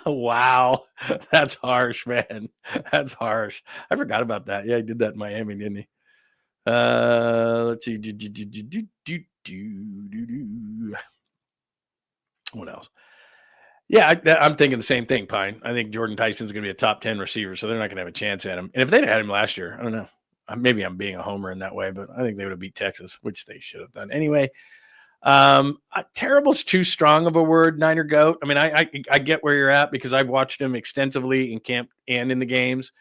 Wow, that's harsh, man. That's harsh. I forgot about that. Yeah, he did that in Miami, didn't he? Let's see. What else? Yeah, I'm thinking the same thing, Pine. I think Jordan Tyson's going to be a top 10 receiver, so they're not going to have a chance at him. And if they'd had him last year, I don't know. Maybe I'm being a homer in that way, but I think they would have beat Texas, which they should have done. Anyway, terrible's too strong of a word, Niner Goat. I mean, I get where you're at because I've watched him extensively in camp and in the games.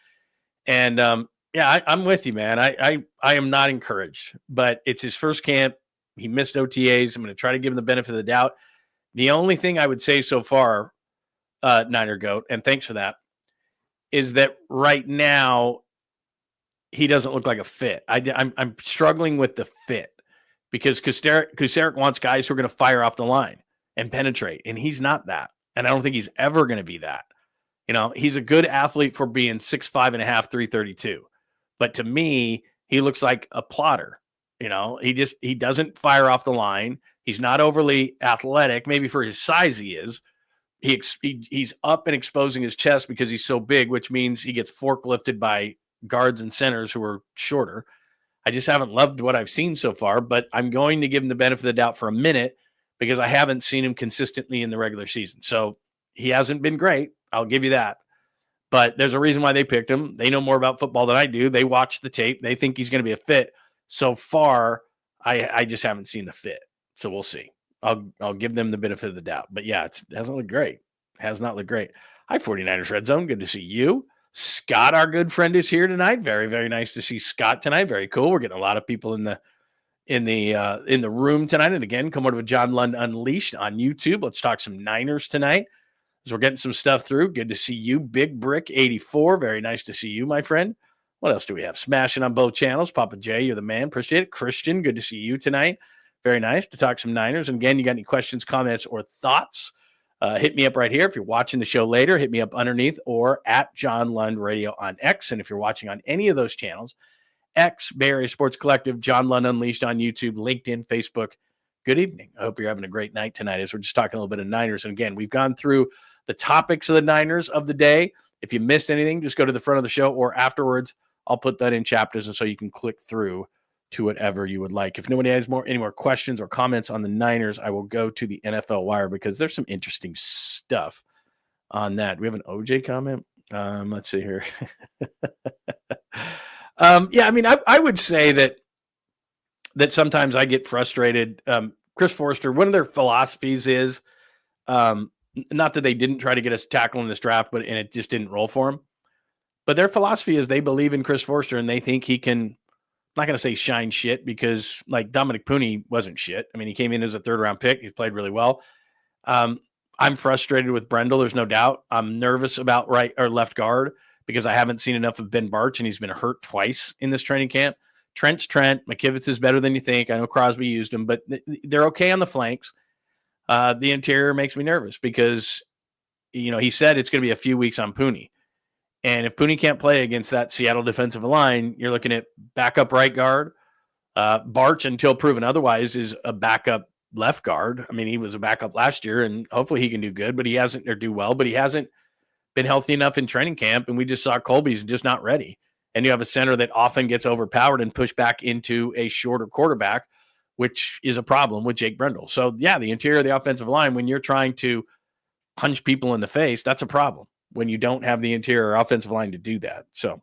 And, yeah, I'm with you, man. I am not encouraged, but it's his first camp. He missed OTAs. I'm going to try to give him the benefit of the doubt. The only thing I would say so far, Niner Goat, and thanks for that, is that right now he doesn't look like a fit. I'm struggling with the fit because Kusarek wants guys who are going to fire off the line and penetrate, and he's not that. And I don't think he's ever going to be that. He's a good athlete for being 6'5.5", 332. But to me, he looks like a plotter. He doesn't fire off the line. He's not overly athletic. Maybe for his size he is. He's up and exposing his chest because he's so big, which means he gets forklifted by guards and centers who are shorter. I just haven't loved what I've seen so far, but I'm going to give him the benefit of the doubt for a minute because I haven't seen him consistently in the regular season. So he hasn't been great. I'll give you that. But there's a reason why they picked him. They know more about football than I do. They watch the tape. They think he's going to be a fit. So far, I just haven't seen the fit. So we'll see. I'll give them the benefit of the doubt. But yeah, it hasn't looked great. Has not looked great. Hi, 49ers Red Zone. Good to see you. Scott, our good friend, is here tonight. Very, very nice to see Scott tonight. Very cool. We're getting a lot of people in the room tonight. And again, come over to John Lund Unleashed on YouTube. Let's talk some Niners tonight as we're getting some stuff through. Good to see you, Big Brick 84. Very nice to see you, my friend. What else do we have? Smashing on both channels. Papa J, you're the man. Appreciate it. Christian, good to see you tonight. Very nice to talk some Niners. And again, you got any questions, comments, or thoughts? hit me up right here. If you're watching the show later, hit me up underneath or at John Lund Radio on X. And if you're watching on any of those channels, X, Bay Area Sports Collective, John Lund Unleashed on YouTube, LinkedIn, Facebook. Good evening. I hope you're having a great night tonight as we're just talking a little bit of Niners. And again, we've gone through the topics of the Niners of the day. If you missed anything, just go to the front of the show or afterwards. I'll put that in chapters, and so you can click through to whatever you would like. If nobody has any more questions or comments on the Niners, I will go to the NFL Wire because there's some interesting stuff on that. We have an OJ comment. Let's see here. I would say that sometimes I get frustrated. Chris Forster, one of their philosophies is not that they didn't try to get us tackle in this draft, and it just didn't roll for them. But their philosophy is they believe in Chris Forster and they think he can, I'm not going to say shine shit because like Dominic Pooney wasn't shit. I mean, he came in as a 3rd-round pick. He's played really well. I'm frustrated with Brendel. There's no doubt. I'm nervous about right or left guard because I haven't seen enough of Ben Barch and he's been hurt twice in this training camp. Trent's Trent. McKivitz is better than you think. I know Crosby used him, but they're okay on the flanks. The interior makes me nervous because, he said it's going to be a few weeks on Pooney. And if Pooney can't play against that Seattle defensive line, you're looking at backup right guard. Barch, until proven otherwise, is a backup left guard. I mean, he was a backup last year, and hopefully he can do good, but he hasn't been healthy enough in training camp. And we just saw Colby's just not ready. And you have a center that often gets overpowered and pushed back into a shorter quarterback, which is a problem with Jake Brendel. So, yeah, the interior of the offensive line, when you're trying to punch people in the face, that's a problem when you don't have the interior offensive line to do that. So,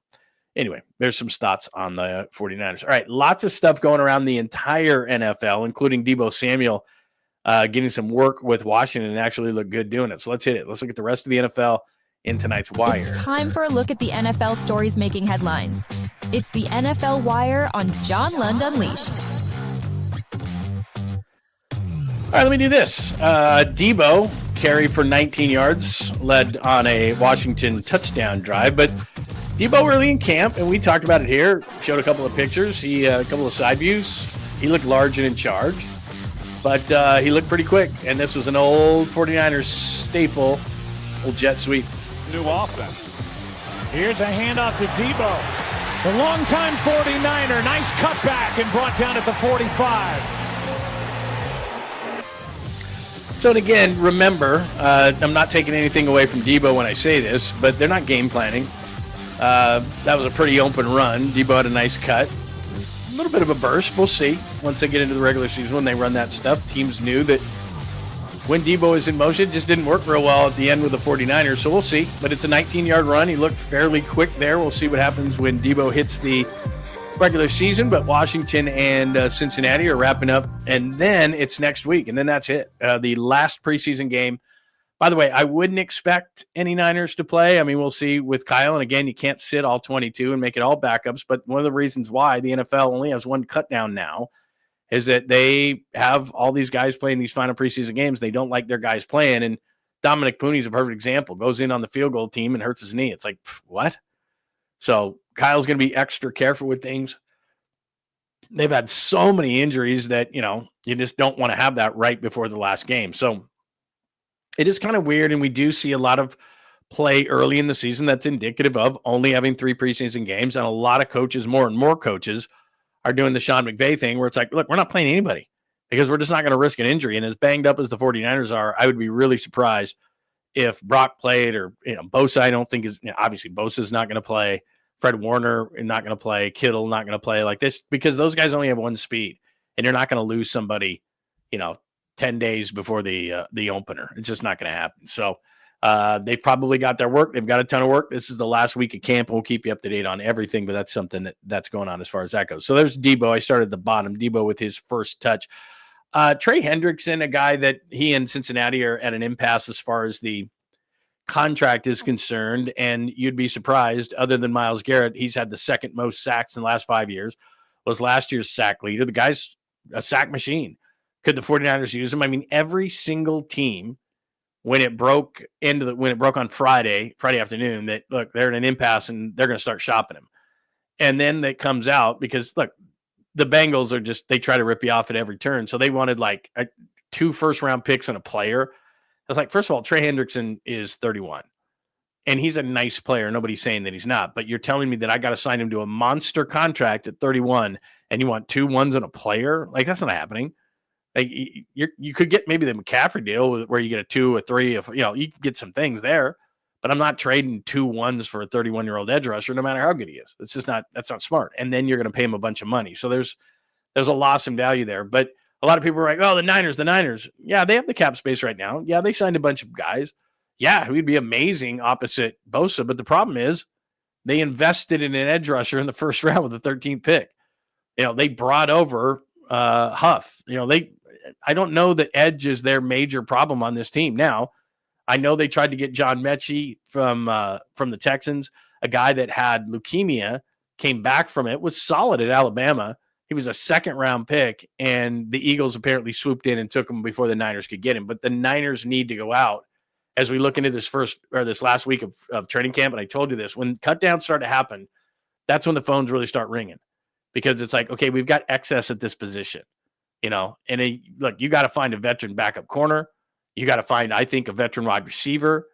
anyway, there's some thoughts on the 49ers. All right, lots of stuff going around the entire NFL, including Deebo Samuel getting some work with Washington and actually look good doing it. So, let's hit it. Let's look at the rest of the NFL in tonight's Wire. It's time for a look at the NFL stories making headlines. It's the NFL Wire on John Lund Unleashed. All right, let me do this. Deebo carry for 19 yards, led on a Washington touchdown drive. But Deebo early in camp, and we talked about it here, showed a couple of pictures. He had a couple of side views. He looked large and in charge, but he looked pretty quick. And this was an old 49ers staple, old jet sweep. New offense. Here's a handoff to Deebo. The longtime 49er, nice cutback and brought down at the 45. So, and again, remember, I'm not taking anything away from Deebo when I say this, but they're not game planning. That was a pretty open run. Deebo had a nice cut. A little bit of a burst. We'll see once they get into the regular season when they run that stuff. Teams knew that when Deebo is in motion, it just didn't work real well at the end with the 49ers, so we'll see. But it's a 19-yard run. He looked fairly quick there. We'll see what happens when Deebo hits the regular season, but Washington and Cincinnati are wrapping up, and then it's next week, and then that's it. The last preseason game. By the way, I wouldn't expect any Niners to play. I mean, we'll see with Kyle, and again, you can't sit all 22 and make it all backups, but one of the reasons why the NFL only has one cut down now is that they have all these guys playing these final preseason games. They don't like their guys playing, and Dominic Pooney's a perfect example. Goes in on the field goal team and hurts his knee. It's like, what? So Kyle's going to be extra careful with things. They've had so many injuries that, you just don't want to have that right before the last game. So it is kind of weird, and we do see a lot of play early in the season that's indicative of only having 3 preseason games, and a lot of coaches, more and more coaches, are doing the Sean McVay thing where it's like, look, we're not playing anybody because we're just not going to risk an injury. And as banged up as the 49ers are, I would be really surprised if Brock played or, Bosa, I don't think is, obviously Bosa's not going to play. Fred Warner not going to play. Kittle not going to play like this because those guys only have one speed, and you're not going to lose somebody, 10 days before the opener. It's just not going to happen. So they've probably got their work. They've got a ton of work. This is the last week of camp. We'll keep you up to date on everything, but that's something that's going on as far as that goes. So there's Deebo. I started at the bottom. Deebo with his first touch. Trey Hendrickson, a guy that he and Cincinnati are at an impasse as far as the contract is concerned, and you'd be surprised, other than Myles Garrett, he's had the second most sacks in the last 5 years, was last year's sack leader. The guy's a sack machine. Could the 49ers use him? I mean, every single team, when it broke on Friday afternoon, that look, they're in an impasse and they're going to start shopping him. And then that comes out because look, the Bengals they try to rip you off at every turn. So they wanted like 2 first-round picks and a player. It's like, first of all, Trey Hendrickson is 31. And he's a nice player. Nobody's saying that he's not. But you're telling me that I got to sign him to a monster contract at 31, and you want 2 1s and a player? Like, that's not happening. Like, you could get maybe the McCaffrey deal where you get a 2, a 3, you can get some things there. But I'm not trading 2 1s for a 31-year-old edge rusher, no matter how good he is. That's not smart. And then you're going to pay him a bunch of money. So there's a loss in value there. But a lot of people are like, oh, the Niners. Yeah, they have the cap space right now. Yeah, they signed a bunch of guys. Yeah, he'd be amazing opposite Bosa. But the problem is they invested in an edge rusher in the first round with the 13th pick. They brought over Huff. I don't know that edge is their major problem on this team. Now, I know they tried to get John Mechie from the Texans, a guy that had leukemia, came back from it, was solid at Alabama. He was a second-round pick, and the Eagles apparently swooped in and took him before the Niners could get him. But the Niners need to go out as we look into this last week of training camp. And I told you this, when cutdowns start to happen, that's when the phones really start ringing, because it's like, okay, we've got excess at this position, and look, you got to find a veteran backup corner. You got to find, I think, a veteran wide receiver.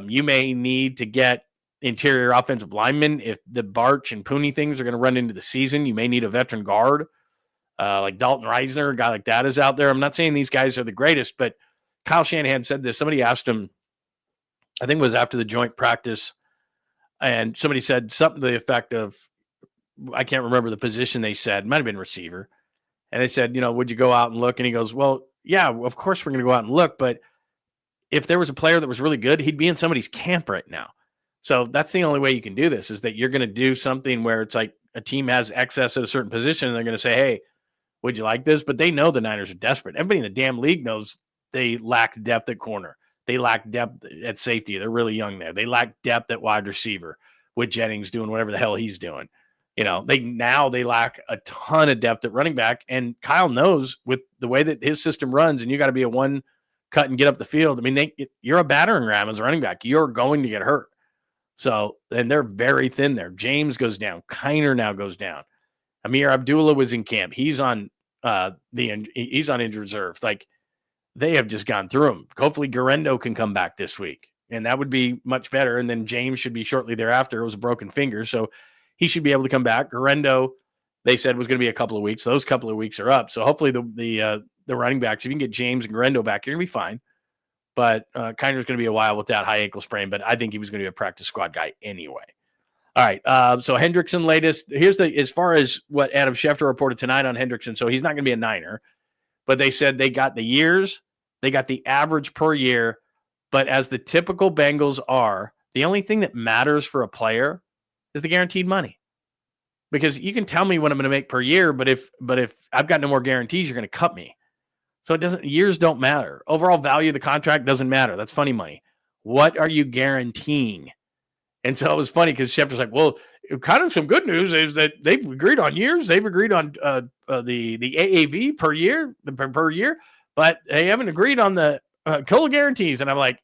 You may need to get interior offensive linemen. If the Barch and Pooney things are going to run into the season, you may need a veteran guard like Dalton Reisner, a guy like that is out there. I'm not saying these guys are the greatest, but Kyle Shanahan said this. Somebody asked him, I think it was after the joint practice, and somebody said something to the effect of, I can't remember the position they said, might have been receiver. And they said, would you go out and look? And he goes, well, yeah, of course we're going to go out and look. But if there was a player that was really good, he'd be in somebody's camp right now. So that's the only way you can do this, is that you're going to do something where it's like a team has excess at a certain position and they're going to say, hey, would you like this? But they know the Niners are desperate. Everybody in the damn league knows they lack depth at corner. They lack depth at safety. They're really young there. They lack depth at wide receiver with Jennings doing whatever the hell he's doing. They lack a ton of depth at running back. And Kyle knows with the way that his system runs, and you got to be a one cut and get up the field. I mean, you're a battering ram as a running back. You're going to get hurt. So, and they're very thin there. James goes down. Kiner now goes down. Amir Abdullah was in camp. He's on injured reserve. Like, they have just gone through him. Hopefully Garendo can come back this week, and that would be much better. And then James should be shortly thereafter. It was a broken finger, so he should be able to come back. Garendo, they said, was going to be a couple of weeks. Those couple of weeks are up. So hopefully the running backs, if you can get James and Garendo back, you're going to be fine. But Kiner's going to be a while with that high ankle sprain, but I think he was going to be a practice squad guy anyway. All right, so Hendrickson latest. Here's as far as what Adam Schefter reported tonight on Hendrickson. So he's not going to be a Niner, but they said they got the years, they got the average per year. But as the typical Bengals are, the only thing that matters for a player is the guaranteed money. Because you can tell me what I'm going to make per year, but if I've got no more guarantees, you're going to cut me. So years don't matter. Overall value of the contract doesn't matter. That's funny money. What are you guaranteeing? And so it was funny because Schefter's like, well, kind of some good news is that they've agreed on years. They've agreed on the AAV per year, but they haven't agreed on the total guarantees. And I'm like,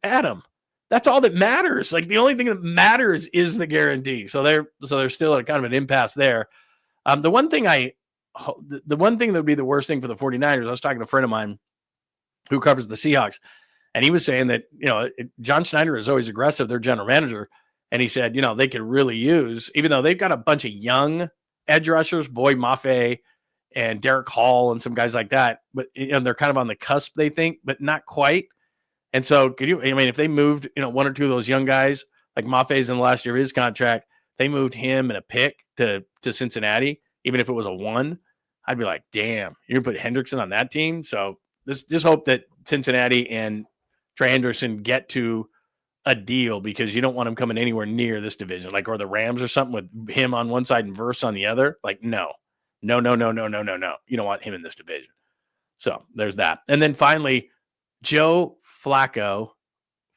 Adam, that's all that matters. Like, the only thing that matters is the guarantee. So they're still at kind of an impasse there. The one thing that would be the worst thing for the 49ers, I was talking to a friend of mine who covers the Seahawks, and he was saying that, John Schneider is always aggressive, their general manager. And he said, they could really use, even though they've got a bunch of young edge rushers, Boyd Mafe and Derek Hall and some guys like that, but they're kind of on the cusp, they think, but not quite. And so if they moved, one or two of those young guys, like Maffe's in the last year of his contract, they moved him and a pick to Cincinnati, even if it was a 1, I'd be like, damn, you're going to put Hendrickson on that team? So just hope that Cincinnati and Trey Hendrickson get to a deal, because you don't want him coming anywhere near this division, or the Rams or something with him on one side and Verse on the other. Like, no. You don't want him in this division. So there's that. And then finally, Joe Flacco,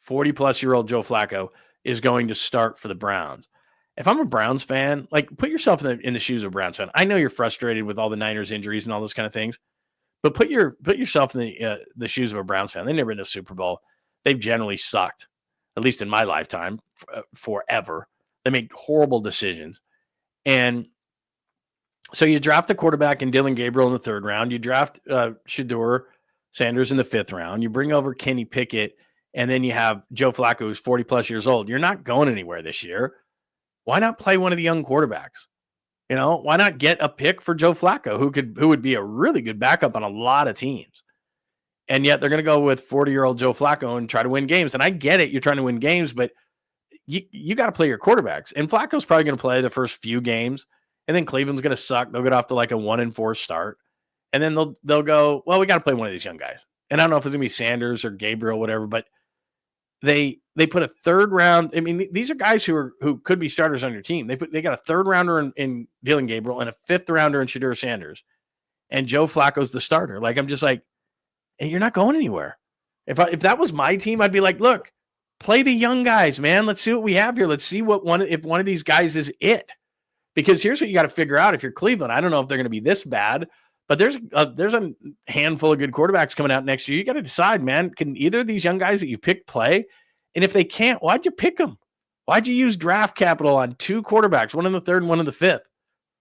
40-plus-year-old Joe Flacco, is going to start for the Browns. If I'm a Browns fan, put yourself in the shoes of a Browns fan. I know you're frustrated with all the Niners injuries and all those kind of things, but put yourself in the shoes of a Browns fan. They've never been to a Super Bowl. They've generally sucked, at least in my lifetime, forever. They make horrible decisions. And so you draft a quarterback in Dylan Gabriel in the 3rd round. You draft Shedeur Sanders in the 5th round. You bring over Kenny Pickett, and then you have Joe Flacco, who's 40-plus years old. You're not going anywhere this year. Why not play one of the young quarterbacks? Why not get a pick for Joe Flacco, who would be a really good backup on a lot of teams? And yet they're going to go with 40-year-old Joe Flacco and try to win games. And I get it. You're trying to win games, but you got to play your quarterbacks. And Flacco's probably going to play the first few games, and then Cleveland's going to suck. They'll get off to like a 1-4 start. And then they'll go, well, we got to play one of these young guys. And I don't know if it's going to be Sanders or Gabriel, whatever, but they put a 3rd round. I mean, these are guys who could be starters on your team. They got a 3rd rounder in Dylan Gabriel and a 5th rounder in Shadur Sanders. And Joe Flacco's the starter. Like, I'm just like, and you're not going anywhere. If that was my team, I'd be like, look, play the young guys, man. Let's see what we have here. Let's see if one of these guys is it. Because here's what you got to figure out if you're Cleveland. I don't know if they're going to be this bad, but there's a handful of good quarterbacks coming out next year. You got to decide, man, can either of these young guys that you pick play? And if they can't, why'd you pick them? Why'd you use draft capital on 2 quarterbacks, one in the 3rd and one in the 5th?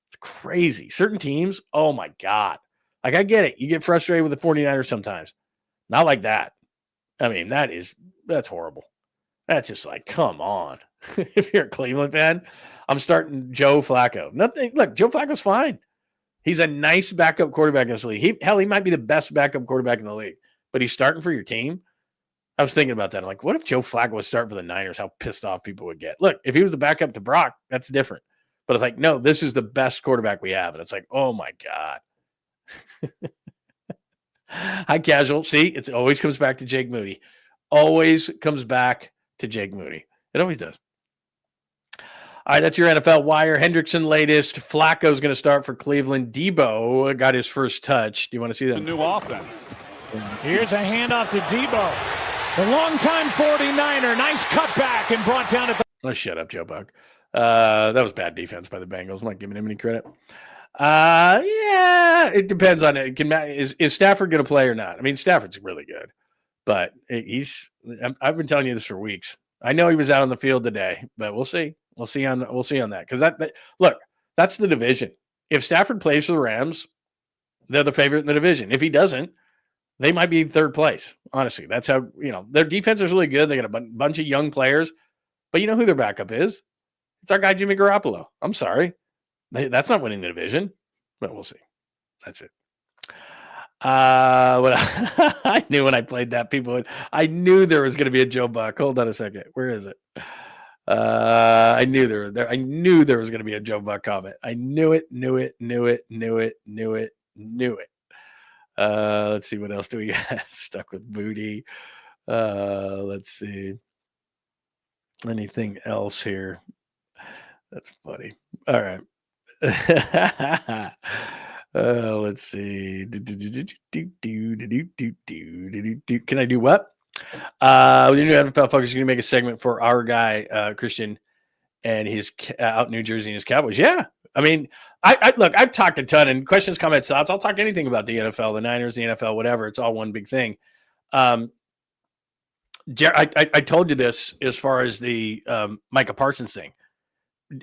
It's crazy. Certain teams, oh my God. Like, I get it. You get frustrated with the 49ers sometimes. Not like that. I mean, that's horrible. That's just like, come on. If you're a Cleveland fan, I'm starting Joe Flacco. Look, Joe Flacco's fine. He's a nice backup quarterback in this league. He might be the best backup quarterback in the league, but he's starting for your team. I was thinking about that. I'm like, what if Joe Flacco was starting for the Niners? How pissed off people would get. Look, if he was the backup to Brock, that's different. But it's like, no, this is the best quarterback we have. And it's like, oh my God. Hi, casual. See, it always comes back to Jake Moody. Always comes back to Jake Moody. It always does. All right, that's your NFL Wire. Hendrickson latest. Flacco's going to start for Cleveland. Debo got his first touch. Do you want to see that? The new offense. Here's a handoff to Debo. The longtime 49er. Nice cutback and brought down at the... Oh, shut up, Joe Buck. That was bad defense by the Bengals. I'm not giving him any credit. Yeah, it depends on it. Is Stafford going to play or not? I mean, Stafford's really good, but I've been telling you this for weeks. I know he was out on the field today, but we'll see. We'll see on that. Because look, that's the division. If Stafford plays for the Rams, they're the favorite in the division. If he doesn't, they might be 3rd place. Honestly, that's how, their defense is really good. They got a bunch of young players, but you know who their backup is? It's our guy, Jimmy Garoppolo. I'm sorry. That's not winning the division, but we'll see. That's it. I knew when I played that, I knew there was going to be a Joe Buck. Hold on a second. Where is it? I knew there was going to be a Joe Buck comment. I knew it. Let's see, what else do we got? Stuck with Moody. Let's see. Anything else here? That's funny. All right. Let's see. Can I do what? The new NFL Focus is going to make a segment for our guy, Christian, and his out in New Jersey and his Cowboys. Yeah. I mean, look, I've talked a ton, and questions, comments, thoughts. I'll talk anything about the NFL, the Niners, the NFL, whatever. It's all one big thing. I told you this as far as the Micah Parsons thing.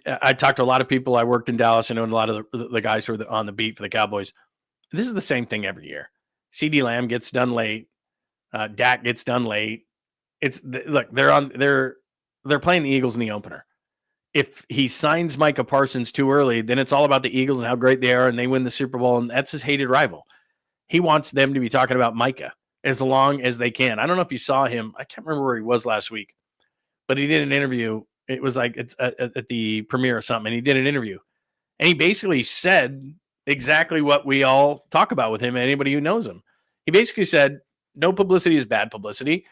I talked to a lot of people. I worked in Dallas. I know a lot of the guys who are on the beat for the Cowboys. This is the same thing every year. CeeDee Lamb gets done late. Dak gets done late. They're playing the Eagles in the opener. If he signs Micah Parsons too early, then it's all about the Eagles and how great they are, and they win the Super Bowl, and that's his hated rival. He wants them to be talking about Micah as long as they can. I don't know if you saw him. I can't remember where he was last week, but he did an interview. It was like it's at the premiere or something, and he did an interview. And he basically said exactly what we all talk about with him, anybody who knows him. He basically said, no publicity is bad publicity,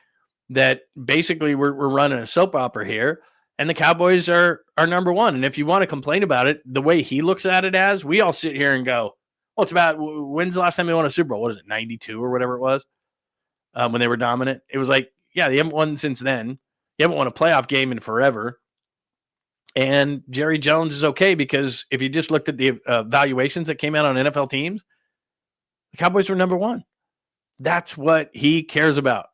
that basically we're running a soap opera here, and the Cowboys are number one. And if you want to complain about it, the way he looks at it as, we all sit here and go, well, it's about, when's the last time they won a Super Bowl? What is it, 92 or whatever it was, when they were dominant? It was like, yeah, they haven't won since then. You haven't won a playoff game in forever. And Jerry Jones is okay, because if you just looked at the valuations that came out on NFL teams, the Cowboys were number one. That's what he cares about.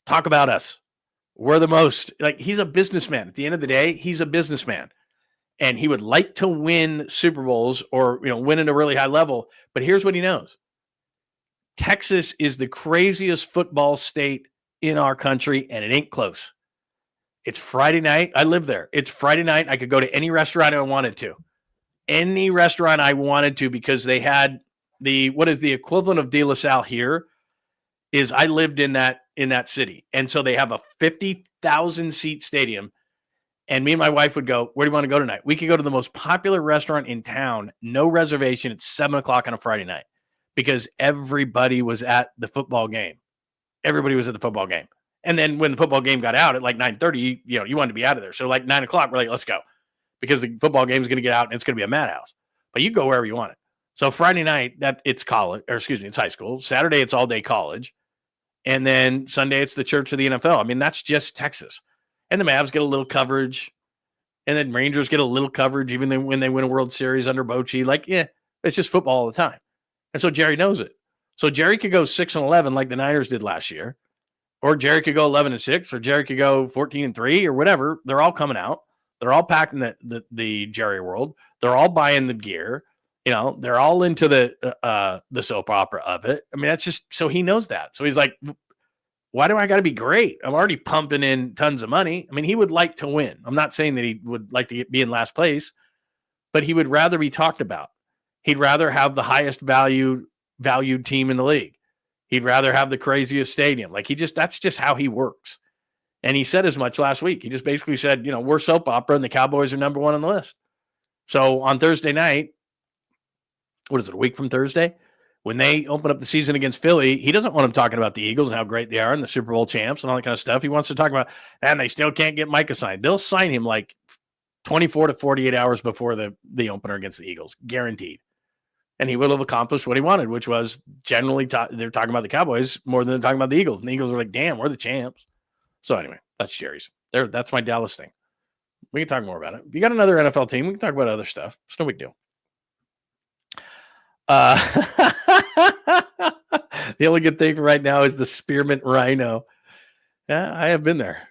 Talk about us. We're the most. Like, he's a businessman. At the end of the day, he's a businessman. And he would like to win Super Bowls or, win at a really high level. But here's what he knows. Texas is the craziest football state in our country, and it ain't close. It's Friday night. I live there. It's Friday night. I could go to any restaurant I wanted to. Any restaurant I wanted to, because they had what is the equivalent of De La Salle here is I lived in that city. And so they have a 50,000 seat stadium. And me and my wife would go, where do you want to go tonight? We could go to the most popular restaurant in town, no reservation. It's 7:00 on a Friday night because everybody was at the football game. Everybody was at the football game. And then when the football game got out at like 9:30, you wanted to be out of there. So like 9:00, we're like, let's go, because the football game is going to get out and it's going to be a madhouse. But you go wherever you want it. So Friday night, it's college, or excuse me, it's high school. Saturday, it's all day college. And then Sunday, it's the church of the NFL. I mean, that's just Texas. And the Mavs get a little coverage. And then Rangers get a little coverage, even when they win a World Series under Bochy. Like, yeah, it's just football all the time. And so Jerry knows it. So Jerry could go 6-11 like the Niners did last year. Or Jerry could go 11-6, or Jerry could go 14-3, or whatever. They're all coming out. They're all packing the Jerry world. They're all buying the gear. They're all into the soap opera of it. I mean, that's just so he knows that. So he's like, why do I got to be great? I'm already pumping in tons of money. I mean, he would like to win. I'm not saying that he would like to be in last place, but he would rather be talked about. He'd rather have the highest valued team in the league. He'd rather have the craziest stadium. Like that's just how he works. And he said as much last week. He just basically said, we're soap opera and the Cowboys are number one on the list. So on Thursday night, what is it, a week from Thursday, when they open up the season against Philly, he doesn't want them talking about the Eagles and how great they are and the Super Bowl champs and all that kind of stuff. He wants to talk about, and they still can't get Micah signed. They'll sign him like 24 to 48 hours before the opener against the Eagles, guaranteed. And he will have accomplished what he wanted, which was generally they're talking about the Cowboys more than they're talking about the Eagles. And the Eagles are like, damn, we're the champs. So anyway, that's Jerry's. That's my Dallas thing. We can talk more about it. If you got another NFL team, we can talk about other stuff. It's no big deal. The only good thing for right now is the Spearmint Rhino. Yeah, I have been there.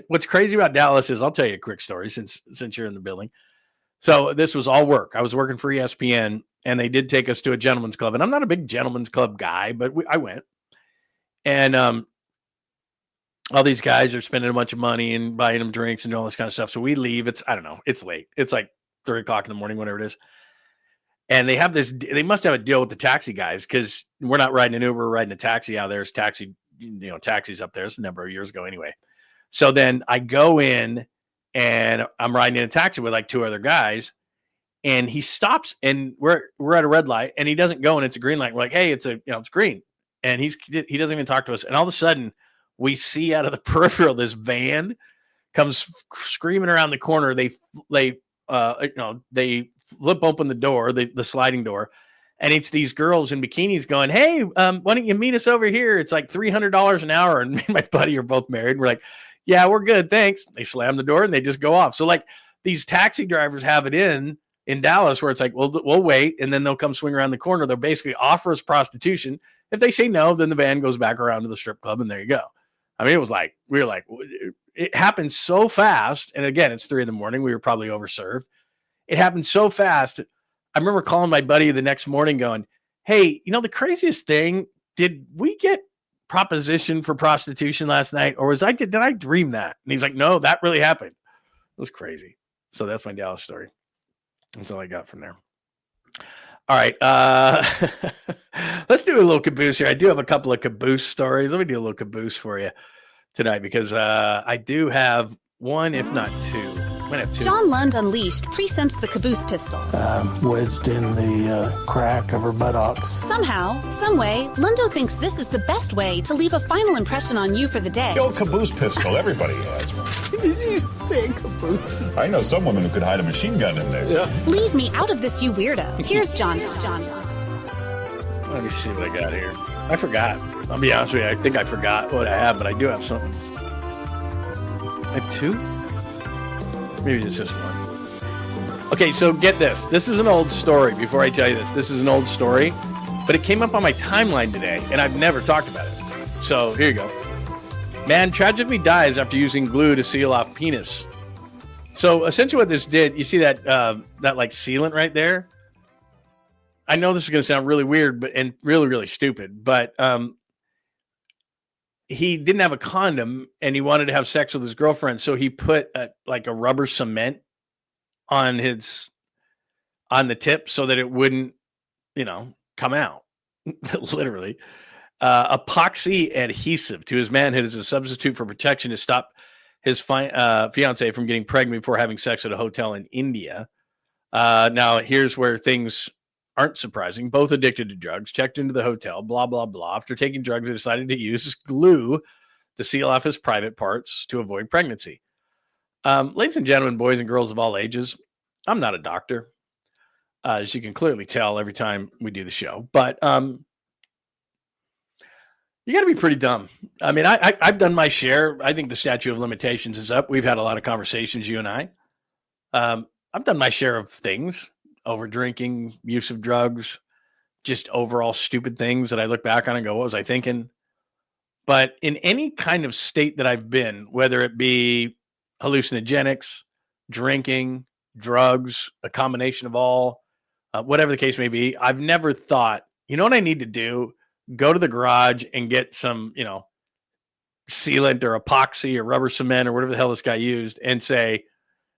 What's crazy about Dallas is, I'll tell you a quick story since you're in the building. So this was all work. I was working for ESPN, and they did take us to a gentleman's club. And I'm not a big gentleman's club guy, but I went. And all these guys are spending a bunch of money and buying them drinks and all this kind of stuff. So we leave. It's late. It's like 3:00 in the morning, whatever it is. And they must have a deal with the taxi guys, because we're not riding an Uber, we're riding a taxi out there. It's taxis up there. It's a number of years ago anyway. So then I go in and I'm riding in a taxi with like two other guys, and he stops and we're at a red light and he doesn't go, and it's a green light. We're like, hey, it's green. And he doesn't even talk to us. And all of a sudden we see out of the peripheral, this van comes screaming around the corner. They flip open the door, the sliding door, and it's these girls in bikinis going, hey, why don't you meet us over here? It's like $300 an hour. And me and my buddy are both married. We're like, yeah, we're good, thanks. They slam the door and they just go off. So like these taxi drivers have it in Dallas where it's like, well, we'll wait, and then they'll come swing around the corner. They'll basically offer us prostitution. If they say no, then the van goes back around to the strip club, and there you go. I mean, it happened so fast. And again, it's 3 a.m. We were probably overserved. It happened so fast. I remember calling my buddy the next morning going, hey, the craziest thing, did we get proposition for prostitution last night? Or did I dream that? And he's like, no, that really happened. It was crazy. So that's my Dallas story. That's all I got from there. All right. Let's do a little Caboose here. I do have a couple of Caboose stories. Let me do a little Caboose for you tonight, because I do have one, if not two. John Lund Unleashed presents the Caboose pistol. Wedged in the crack of her buttocks. Somehow, someway, Lundo thinks this is the best way to leave a final impression on you for the day. The old Caboose pistol, everybody has one. Did you say Caboose? I know some women who could hide a machine gun in there. Yeah. Leave me out of this, you weirdo. Here's John. Let me see what I got here. I forgot. I'll be honest with you. I think I forgot what I have, but I do have something. I have two? Maybe it's just one. Okay, so get this. This is an old story. Before I tell you this is an old story, but it came up on my timeline today, and I've never talked about it. So here you go. Man tragically dies after using glue to seal off penis. So essentially what this did, you see that like sealant right there? I know this is going to sound really weird, and really, really stupid, but he didn't have a condom and he wanted to have sex with his girlfriend. So he put a rubber cement on the tip so that it wouldn't, come out. Literally. Epoxy adhesive to his manhood is a substitute for protection to stop his fiance from getting pregnant before having sex at a hotel in India. Now, here's where things aren't surprising. Both addicted to drugs, checked into the hotel, blah, blah, blah. After taking drugs, they decided to use glue to seal off his private parts to avoid pregnancy. Ladies and gentlemen, boys and girls of all ages, I'm not a doctor, as you can clearly tell every time we do the show. But you got to be pretty dumb. I mean, I've done my share. I think the statute of limitations is up. We've had a lot of conversations, you and I. I've done my share of things, over drinking, use of drugs, just overall stupid things that I look back on and go, what was I thinking? But in any kind of state that I've been, whether it be hallucinogenics, drinking, drugs, a combination of all, whatever the case may be, I've never thought, you know what I need to do? Go to the garage and get some, sealant or epoxy or rubber cement or whatever the hell this guy used and say,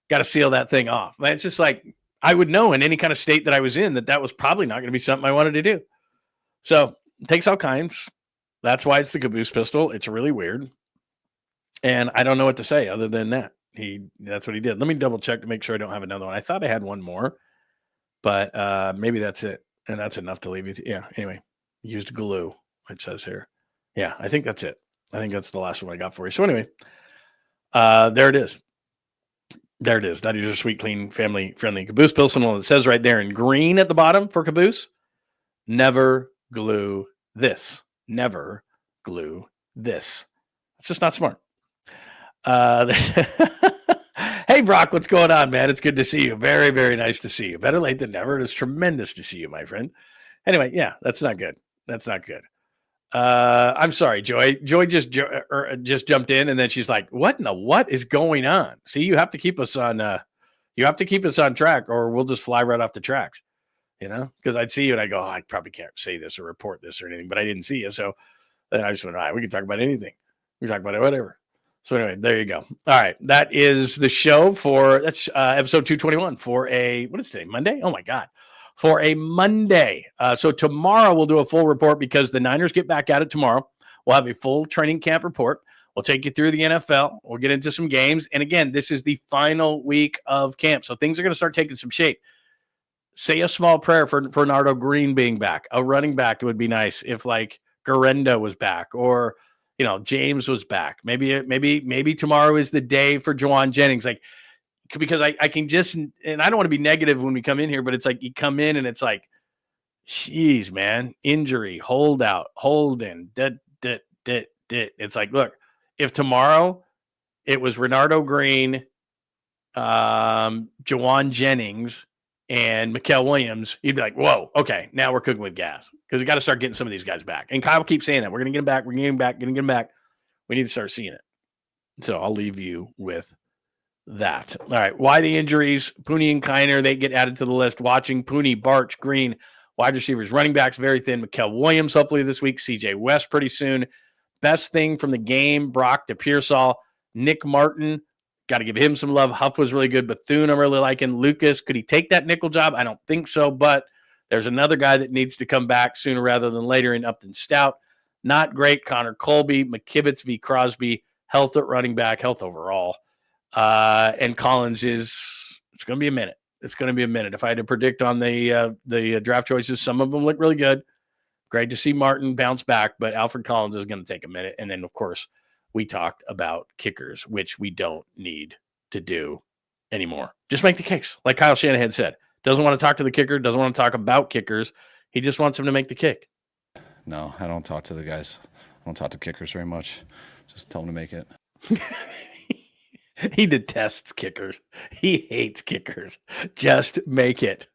got to seal that thing off. Man, it's just like, I would know in any kind of state that I was in that was probably not going to be something I wanted to do. So it takes all kinds. That's why it's the Caboose pistol. It's really weird. And I don't know what to say other than that. That's what he did. Let me double check to make sure I don't have another one. I thought I had one more, but maybe that's it. And that's enough to leave you. Yeah. Anyway, used glue, it says here. Yeah, I think that's it. I think that's the last one I got for you. So anyway, there it is. There it is. That is your sweet, clean, family-friendly Caboose pistol. It says right there in green at the bottom for Caboose, never glue this. Never glue this. It's just not smart. Hey, Brock, what's going on, man? It's good to see you. Very, very nice to see you. Better late than never. It is tremendous to see you, my friend. Anyway, yeah, that's not good. That's not good. I'm sorry, Joy. Joy just jumped in, and then she's like, "What in the what is going on?" See, you have to keep us on. You have to keep us on track, or we'll just fly right off the tracks. Because I'd see you and I go, oh, I probably can't say this or report this or anything, but I didn't see you, so then I just went, all right, we can talk about anything. We can talk about it, whatever. So anyway, there you go. All right, that is the show that's episode 221 for what is today? Monday? Oh my God. For a Monday. So tomorrow we'll do a full report because the Niners get back at it tomorrow. We'll have a full training camp report. We'll take you through the NFL. We'll get into some games. And again, this is the final week of camp. So things are going to start taking some shape. Say a small prayer for Bernardo Green being back. A running back, it would be nice if Garenda was back or, James was back. Maybe tomorrow is the day for Juwan Jennings. Because I can just, and I don't want to be negative when we come in here, but it's like you come in and it's like, geez, man, injury, holdout, holding, It's like, look, if tomorrow it was Bernardo Green, Juwan Jennings, and Mikael Williams, you'd be like, whoa, okay, now we're cooking with gas because we got to start getting some of these guys back. And Kyle keeps saying that. We're going to get them back. We're going to get them back. We need to start seeing it. So I'll leave you with that. All right. Why the injuries? Pooney and Kiner, they get added to the list. Watching Pooney, Barch, Green, wide receivers, running backs, very thin. Mikael Williams, hopefully this week. CJ West pretty soon. Best thing from the game, Brock to Pearsall. Nick Martin, got to give him some love. Huff was really good. Bethune, I'm really liking. Lucas, could he take that nickel job? I don't think so, but there's another guy that needs to come back sooner rather than later in Upton Stout. Not great. Connor Colby, McKivitz v. Crosby, health at running back, health overall. And Collins it's going to be a minute. It's going to be a minute. If I had to predict on the draft choices, some of them look really good. Great to see Martin bounce back, but Alfred Collins is going to take a minute. And then, of course, we talked about kickers, which we don't need to do anymore. Just make the kicks. Like Kyle Shanahan said, doesn't want to talk to the kicker, doesn't want to talk about kickers. He just wants him to make the kick. No, I don't talk to the guys. I don't talk to kickers very much. Just tell them to make it. He detests kickers. He hates kickers. Just make it.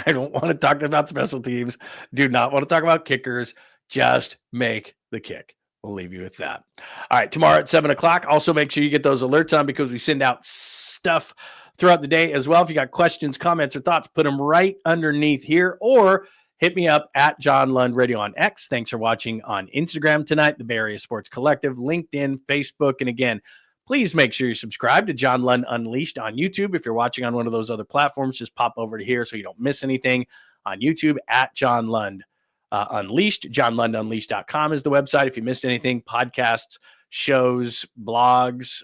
I don't want to talk about special teams. Do not want to talk about kickers. Just make the kick. We'll leave you with that. All right, tomorrow at 7 o'clock. Also, make sure you get those alerts on because we send out stuff throughout the day as well. If you got questions, comments, or thoughts, put them right underneath here. Or hit me up at John Lund Radio on X. Thanks for watching on Instagram tonight, the Bay Area Sports Collective, LinkedIn, Facebook. And again, please make sure you subscribe to John Lund Unleashed on YouTube. If you're watching on one of those other platforms, just pop over to here so you don't miss anything on YouTube at John Lund Unleashed. JohnLundUnleashed.com is the website. If you missed anything, podcasts, shows, blogs,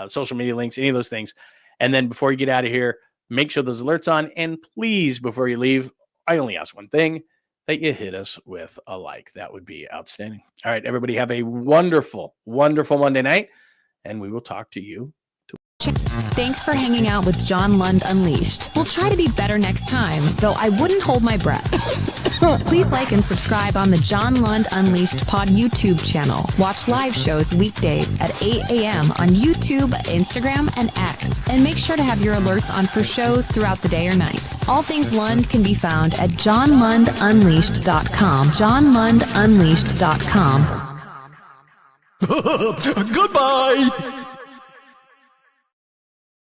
social media links, any of those things. And then before you get out of here, make sure those alerts on. And please, before you leave, I only ask one thing, that you hit us with a like. That would be outstanding. All right, everybody have a wonderful, wonderful Monday night, and we will talk to you. Thanks for hanging out with John Lund Unleashed. We'll try to be better next time, though I wouldn't hold my breath. Please like and subscribe on the John Lund Unleashed Pod YouTube channel. Watch live shows weekdays at 8 a.m. on YouTube, Instagram, and X. And make sure to have your alerts on for shows throughout the day or night. All things Lund can be found at johnlundunleashed.com. johnlundunleashed.com. Goodbye!